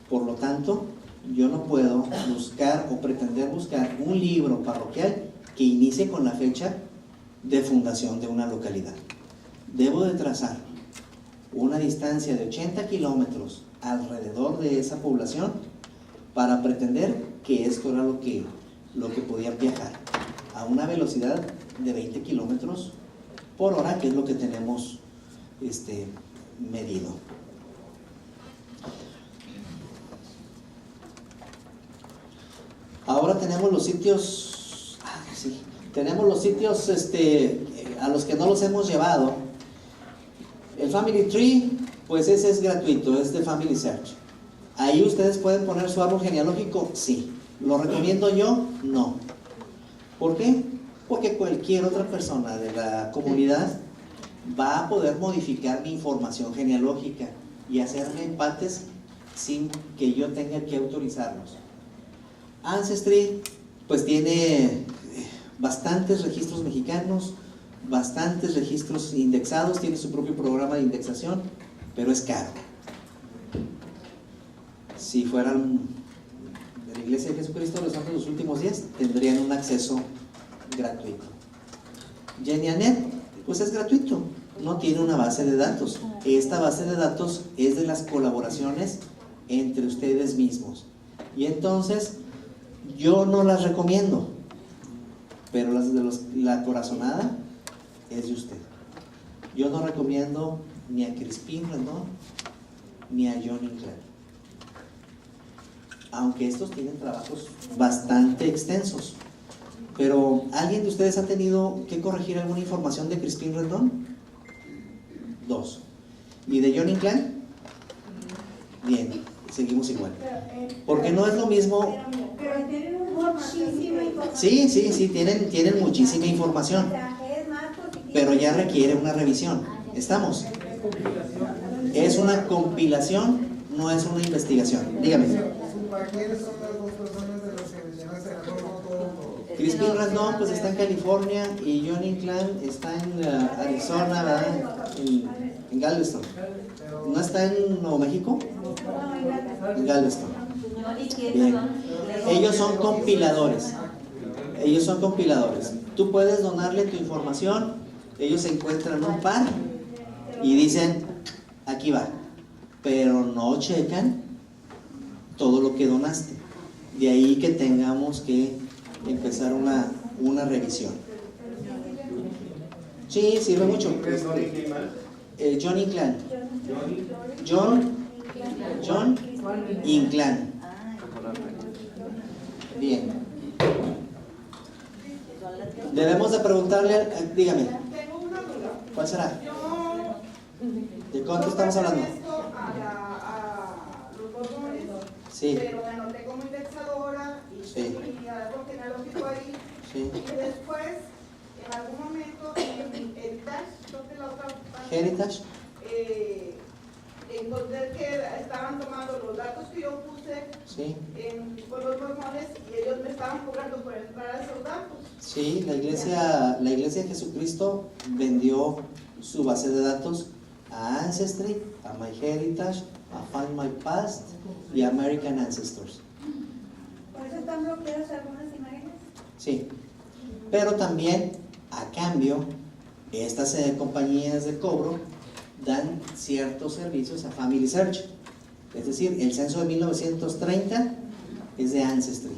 Por lo tanto, yo no puedo buscar o pretender buscar un libro parroquial que inicie con la fecha de fundación de una localidad. Debo de trazar una distancia de 80 kilómetros alrededor de esa población para pretender que esto era lo que podían viajar a una velocidad de 20 kilómetros por hora, que es lo que tenemos medido. Ahora tenemos los sitios, tenemos los sitios a los que no los hemos llevado. El Family Tree, pues ese es gratuito, es de Family Search. Ahí ustedes pueden poner su árbol genealógico, sí. ¿Lo recomiendo yo? No. ¿Por qué? Porque cualquier otra persona de la comunidad va a poder modificar mi información genealógica y hacerme empates sin que yo tenga que autorizarlos. Ancestry, pues tiene bastantes registros mexicanos, bastantes registros indexados, tiene su propio programa de indexación, pero es caro. Si fueran de la Iglesia de Jesucristo de los Santos de los Últimos Días, tendrían un acceso gratuito. Genianet, pues es gratuito, no tiene una base de datos. Esta base de datos es de las colaboraciones entre ustedes mismos. Y entonces, yo no las recomiendo. pero la corazonada es de usted. Yo no recomiendo ni a Crispin Rendón ni a John Inclán, aunque estos tienen trabajos bastante extensos. Pero ¿alguien de ustedes ha tenido que corregir alguna información de Crispin Rendón? 2. ¿Y de John Inclán? Bien, seguimos igual. Porque no es lo mismo. Pero tienen muchísima información. Sí, tienen muchísima información, pero ya requiere una revisión. ¿Estamos? Es una compilación, no es una investigación. Dígame. ¿Quiénes son las dos personas de las que mencionaste? Crispin Rendón pues está en California y John Inclán está en Arizona, ¿verdad? En Galveston. ¿No está en Nuevo México? En Galveston. Bien. Ellos son compiladores. Tú puedes donarle tu información, ellos encuentran un par y dicen, aquí va, pero no checan todo lo que donaste. De ahí que tengamos que empezar una revisión. Sí, sirve mucho. John Inclán. John Inclán. Bien. Debemos de preguntarle, dígame. Tengo una duda. ¿Cuál será? ¿De cuánto Yo estamos hablando? pertenezco a los Borbones, Sí. pero me anoté como indexadora y Sí. tengo mi árbol genealógico ahí. Sí. Y después, en algún momento, en Heritage, creo que la otra parte, Heritage. encontré que estaban tomando los datos que yo puse Sí. con los Borbones y ellos me estaban cobrando por entrar a esos datos. Sí, la iglesia de Jesucristo vendió su base de datos a Ancestry, a MyHeritage, a Find My Past y a American Ancestors. ¿Por eso están bloqueadas algunas imágenes? Sí, pero también a cambio estas compañías de cobro dan ciertos servicios a Family Search. Es decir, el censo de 1930 es de Ancestry,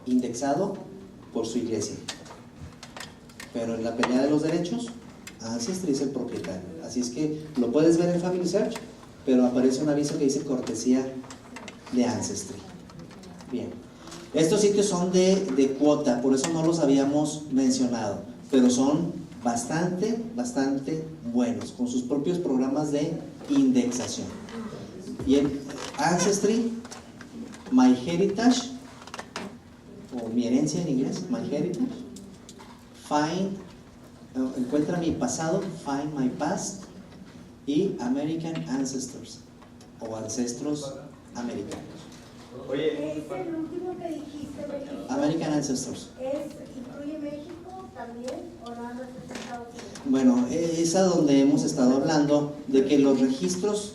indexado por su iglesia. Pero en la pelea de los derechos, Ancestry es el propietario. Así es que lo puedes ver en Family Search, pero aparece un aviso que dice cortesía de Ancestry. Bien. Estos sitios son de cuota, por eso no los habíamos mencionado, pero son bastante buenos, con sus propios programas de indexación. Y en Ancestry, MyHeritage, o mi herencia en inglés, MyHeritage, encuentra mi pasado, Find My Past, y American Ancestors, o ancestros americanos. Oye, ¿es el último que dijiste, México? American Ancestors. ¿Incluye México también o nada más es Estados Unidos? Bueno, es a donde hemos estado hablando de que los registros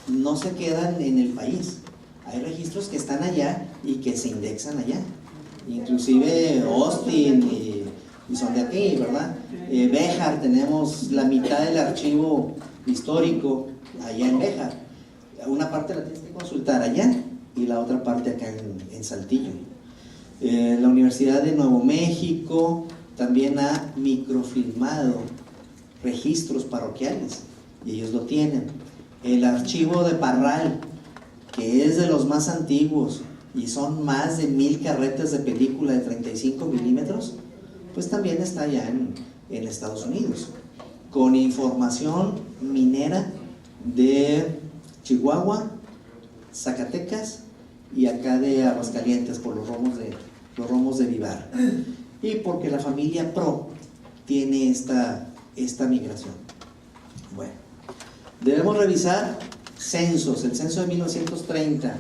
no se quedan en el país. Hay registros que están allá y que se indexan allá. Inclusive Austin y son de aquí, ¿verdad? Béjar, tenemos la mitad del archivo histórico allá en Béjar. Una parte la tienes que consultar allá y la otra parte acá en Saltillo. La Universidad de Nuevo México también ha microfilmado registros parroquiales y ellos lo tienen. El archivo de Parral, que es de los más antiguos y son más de 1000 carretas de película de 35 milímetros, pues también está allá en Estados Unidos, con información minera de Chihuahua, Zacatecas y acá de Aguascalientes por los romos de Vivar, y porque la familia Pro tiene esta migración. Bueno, debemos revisar censos. El censo de 1930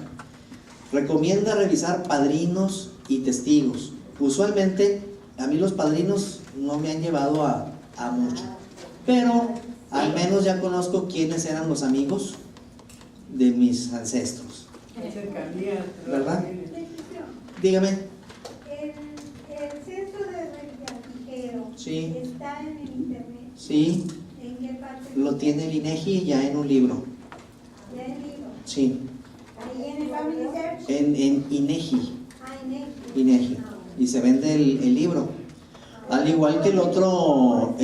recomienda revisar padrinos y testigos. Usualmente a mí los padrinos no me han llevado a mucho, pero al menos ya conozco quiénes eran los amigos de mis ancestros, ¿verdad? Dígame. El censo de Revillagigedo, Sí. ¿está en el internet? Sí, ¿En qué parte? lo tiene el INEGI ya en un libro. ¿Ya en el libro? Sí, ¿Ahí en el Family Search? en INEGI. Ah, en el. INEGI. y se vende el libro. Al igual que el otro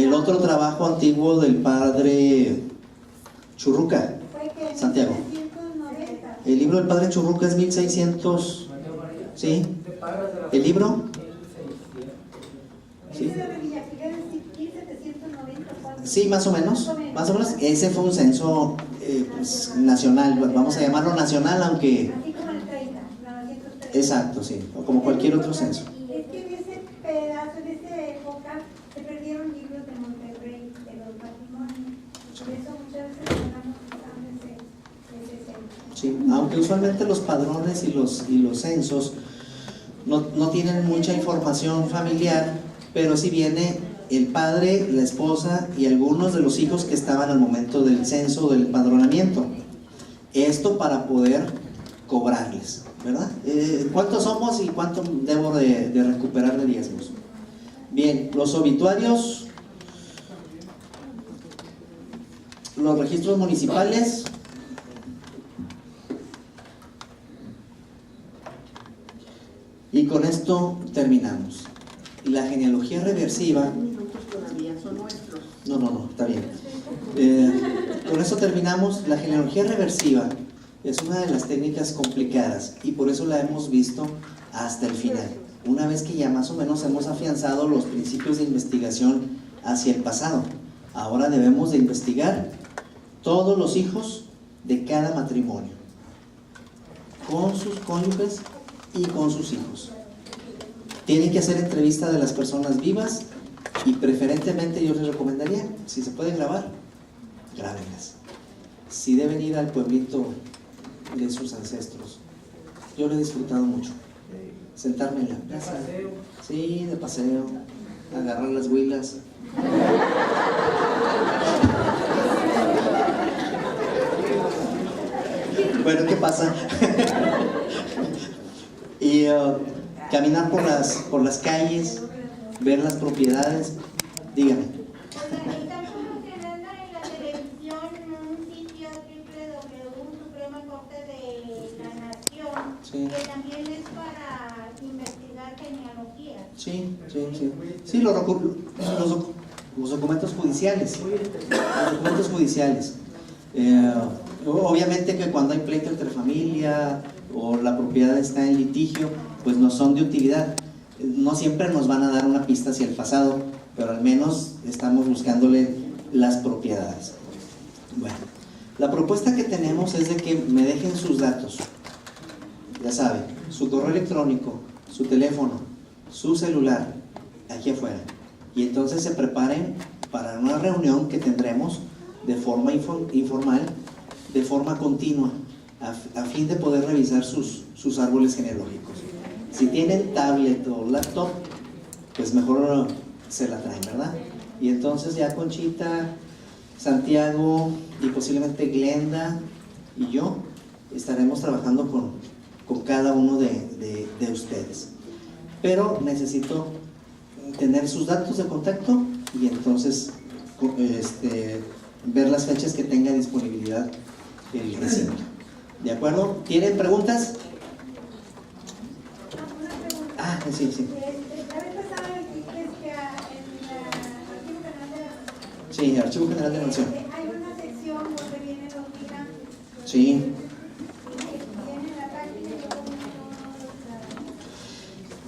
trabajo antiguo del padre Churruca, Santiago. El libro del padre Churruca es 1600, ¿sí? ¿El libro? ¿Sí? Sí, más o menos. Ese fue un censo pues, nacional, vamos a llamarlo nacional, aunque... Exacto, sí, o como cualquier otro censo. Es que en ese pedazo, en esa época, se perdieron libros de Monterrey, de los matrimonios. Por eso muchas veces estamos usando ese censo. Sí, aunque usualmente los padrones y los censos no tienen mucha información familiar, pero sí viene el padre, la esposa y algunos de los hijos que estaban al momento del censo o del empadronamiento. Esto para poder cobrarles, ¿verdad? ¿Cuántos somos y cuánto debo de recuperar de diezmos? Bien, los obituarios, los registros municipales, y con esto terminamos. La genealogía reversiva... No, está bien. Con eso terminamos. La genealogía reversiva es una de las técnicas complicadas y por eso la hemos visto hasta el final. Una vez que ya más o menos hemos afianzado los principios de investigación hacia el pasado, ahora debemos de investigar todos los hijos de cada matrimonio, con sus cónyuges y con sus hijos. Tienen que hacer entrevista de las personas vivas y preferentemente yo les recomendaría, si se puede grabar, grábenlas. Si deben ir al pueblito de sus ancestros. Yo lo he disfrutado mucho. Sentarme en la plaza. Sí, de paseo. Agarrar las huilas. Bueno, ¿qué pasa? Y caminar por las calles, ver las propiedades. Dígame. Están promocionando en la televisión un sitio Suprema Corte de la Nación, sí, que también es para investigar genealogías. Sí. Sí, los documentos judiciales. Los documentos judiciales. Obviamente que cuando hay pleito entre familia o la propiedad está en litigio, pues no son de utilidad. No siempre nos van a dar una pista hacia el pasado, pero al menos estamos buscándole las propiedades. Bueno, la propuesta que tenemos es de que me dejen sus datos. Ya saben, su correo electrónico, su teléfono, su celular, aquí afuera. Y entonces se preparen para una reunión que tendremos de forma informal, de forma continua, a fin de poder revisar sus árboles genealógicos. Si tienen tablet o laptop, pues mejor se la traen, ¿verdad? Y entonces ya Conchita, Santiago y posiblemente Glenda y yo estaremos trabajando con cada uno de ustedes. Pero necesito tener sus datos de contacto y entonces ver las fechas que tenga disponibilidad el recinto. ¿De acuerdo? ¿Tienen preguntas? Ah, sí. Sí, Archivo General de la Nación. Hay una sección donde vienen los migrantes. Sí. Viene la página y luego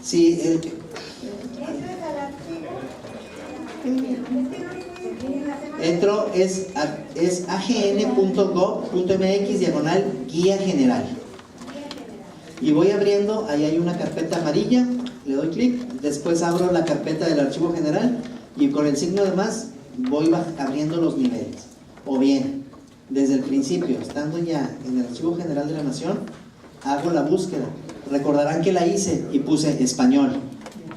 Sí, entras al archivo. es agn.gov.mx/guía general. Y voy abriendo, ahí hay una carpeta amarilla, le doy clic, después abro la carpeta del archivo general y con el signo de más voy abriendo los niveles. O bien, desde el principio, estando ya en el Archivo General de la Nación, hago la búsqueda. Recordarán que la hice y puse español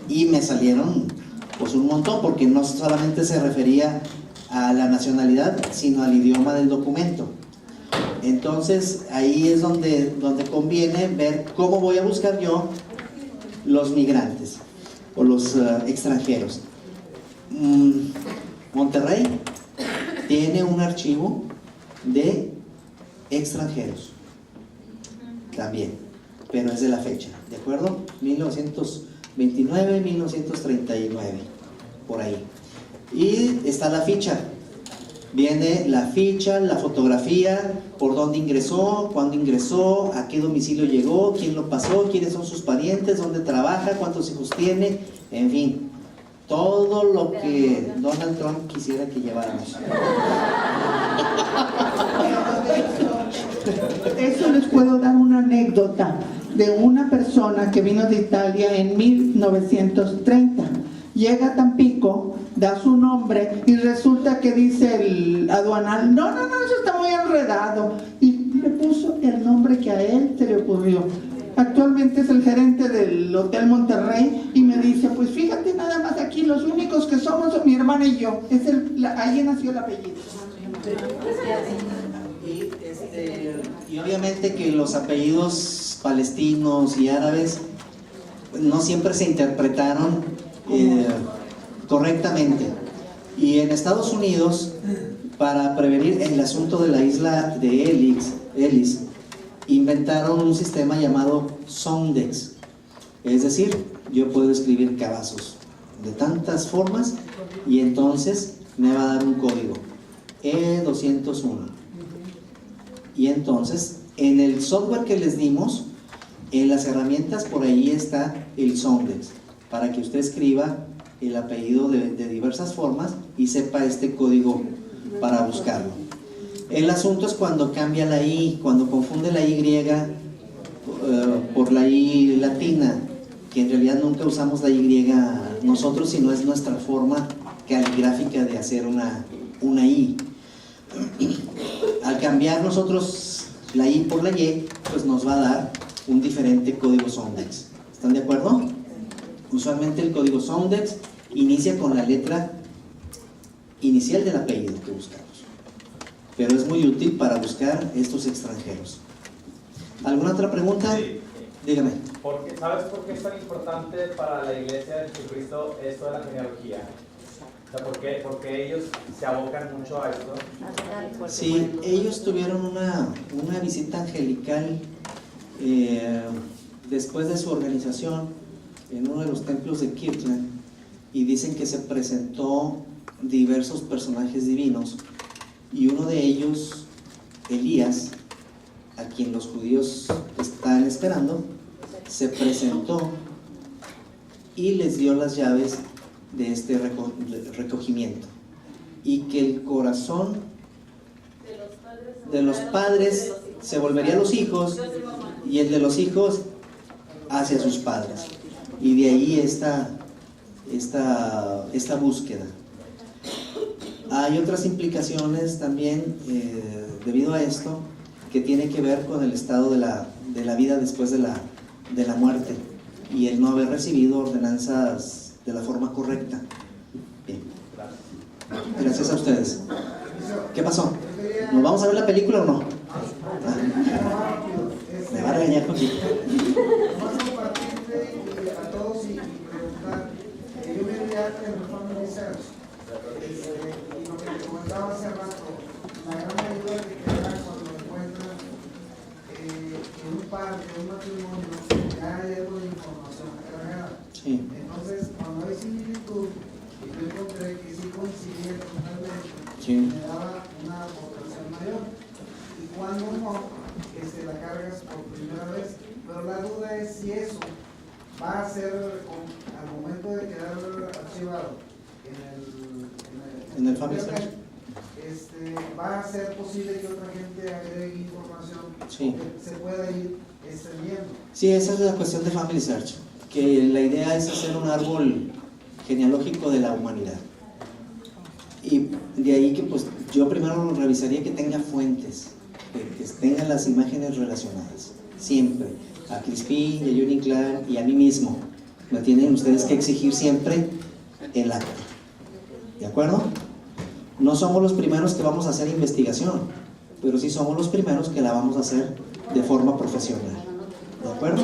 y me salieron pues un montón, porque no solamente se refería a la nacionalidad, sino al idioma del documento. Entonces ahí es donde conviene ver cómo voy a buscar yo los migrantes o los extranjeros. Monterrey tiene un archivo de extranjeros también, pero es de la fecha, ¿de acuerdo? 29, 1939, por ahí. Y está la ficha. Viene la ficha, la fotografía, por dónde ingresó, cuándo ingresó, a qué domicilio llegó, quién lo pasó, quiénes son sus parientes, dónde trabaja, cuántos hijos tiene, en fin, todo lo que Donald Trump quisiera que lleváramos. Eso les puedo dar una anécdota de una persona que vino de Italia en 1930. Llega a Tampico, da su nombre y resulta que dice el aduanal, no, eso está muy enredado. Y le puso el nombre que a él se le ocurrió. Actualmente es el gerente del Hotel Monterrey y me dice, pues fíjate nada más aquí, los únicos que somos son mi hermana y yo. Ahí nació el apellido. Y obviamente que los apellidos palestinos y árabes no siempre se interpretaron correctamente. Y en Estados Unidos, para prevenir el asunto de la isla de Ellis, inventaron un sistema llamado Soundex. Es decir, yo puedo escribir Cavazos de tantas formas y entonces me va a dar un código E201. Y entonces, en el software que les dimos, en las herramientas por ahí está el Soundex, para que usted escriba el apellido de diversas formas y sepa este código para buscarlo. El asunto es cuando cambia la I, cuando confunde la Y por la I latina, que en realidad nunca usamos la Y nosotros, sino es nuestra forma caligráfica de hacer una I. Al cambiar nosotros la I por la Y, pues nos va a dar un diferente código Soundex. ¿Están de acuerdo? Usualmente el código Soundex inicia con la letra inicial del apellido que buscamos, pero es muy útil para buscar estos extranjeros. ¿Alguna otra pregunta? Sí. Dígame. ¿Sabes por qué es tan importante para la Iglesia de Jesucristo esto de la genealogía? O sea, ¿por qué ellos se abocan mucho a esto? Sí, ellos tuvieron una visita angelical después de su organización en uno de los templos de Kirtland, y dicen que se presentó diversos personajes divinos, y uno de ellos, Elías, a quien los judíos están esperando, se presentó y les dio las llaves de este recogimiento, y que el corazón de los padres se volvería a los hijos y el de los hijos hacia sus padres, y de ahí esta búsqueda. Hay otras implicaciones también debido a esto, que tiene que ver con el estado de la vida después de la muerte y el no haber recibido ordenanzas de la forma correcta. Bien. Gracias a ustedes. ¿Qué pasó? ¿Nos vamos a ver la película o no? Me va a regañar poquito. Vamos a compartirle a todos y preguntar. Yo me envié en Family Research y lo que te comentaba hace rato, la gran ayuda que te da cuando encuentran en un par, en un matrimonio, ya hay algo de información cargada. Sí. Entonces, cuando hay similitud, y yo encontré que sí coincidía totalmente, Sí. me daba una votación mayor. Y cuando no, la cargas por primera vez. Pero la duda es si eso va a ser, al momento de quedar archivado en el Family Search, va a ser posible que otra gente agregue información, sí, que se pueda ir extendiendo. Sí, esa es la cuestión de Family Search, que la idea es hacer un árbol genealógico de la humanidad, y de ahí que pues yo primero revisaría que tenga fuentes, que tengan las imágenes relacionadas, siempre, a Crispín, y a Johnny Clark y a mí mismo. Me tienen ustedes que exigir siempre el acta, ¿de acuerdo? No somos los primeros que vamos a hacer investigación, pero sí somos los primeros que la vamos a hacer de forma profesional, ¿de acuerdo?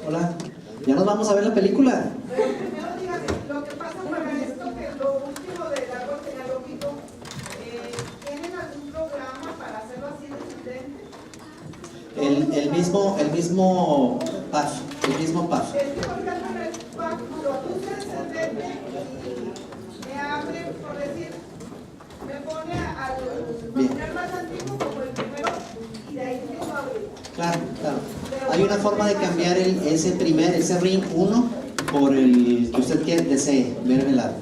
Hola, ya nos vamos a ver la película. Pero primero dígame, lo que pasa para esto, que lo último del árbol genealógico, ¿tienen algún programa para hacerlo así descendente? El mismo PAF, el mismo PAF. Es que, por ejemplo, en el por decir, me pone al Bien. material más antiguo como el primero y de ahí empiezo a abrir. Claro, claro. Hay una forma de cambiar ese ring 1 por el que usted desee ver en el lado.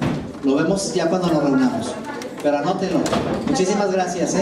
Lo vemos ya cuando nos reunamos. Pero anótenlo. Muchísimas gracias,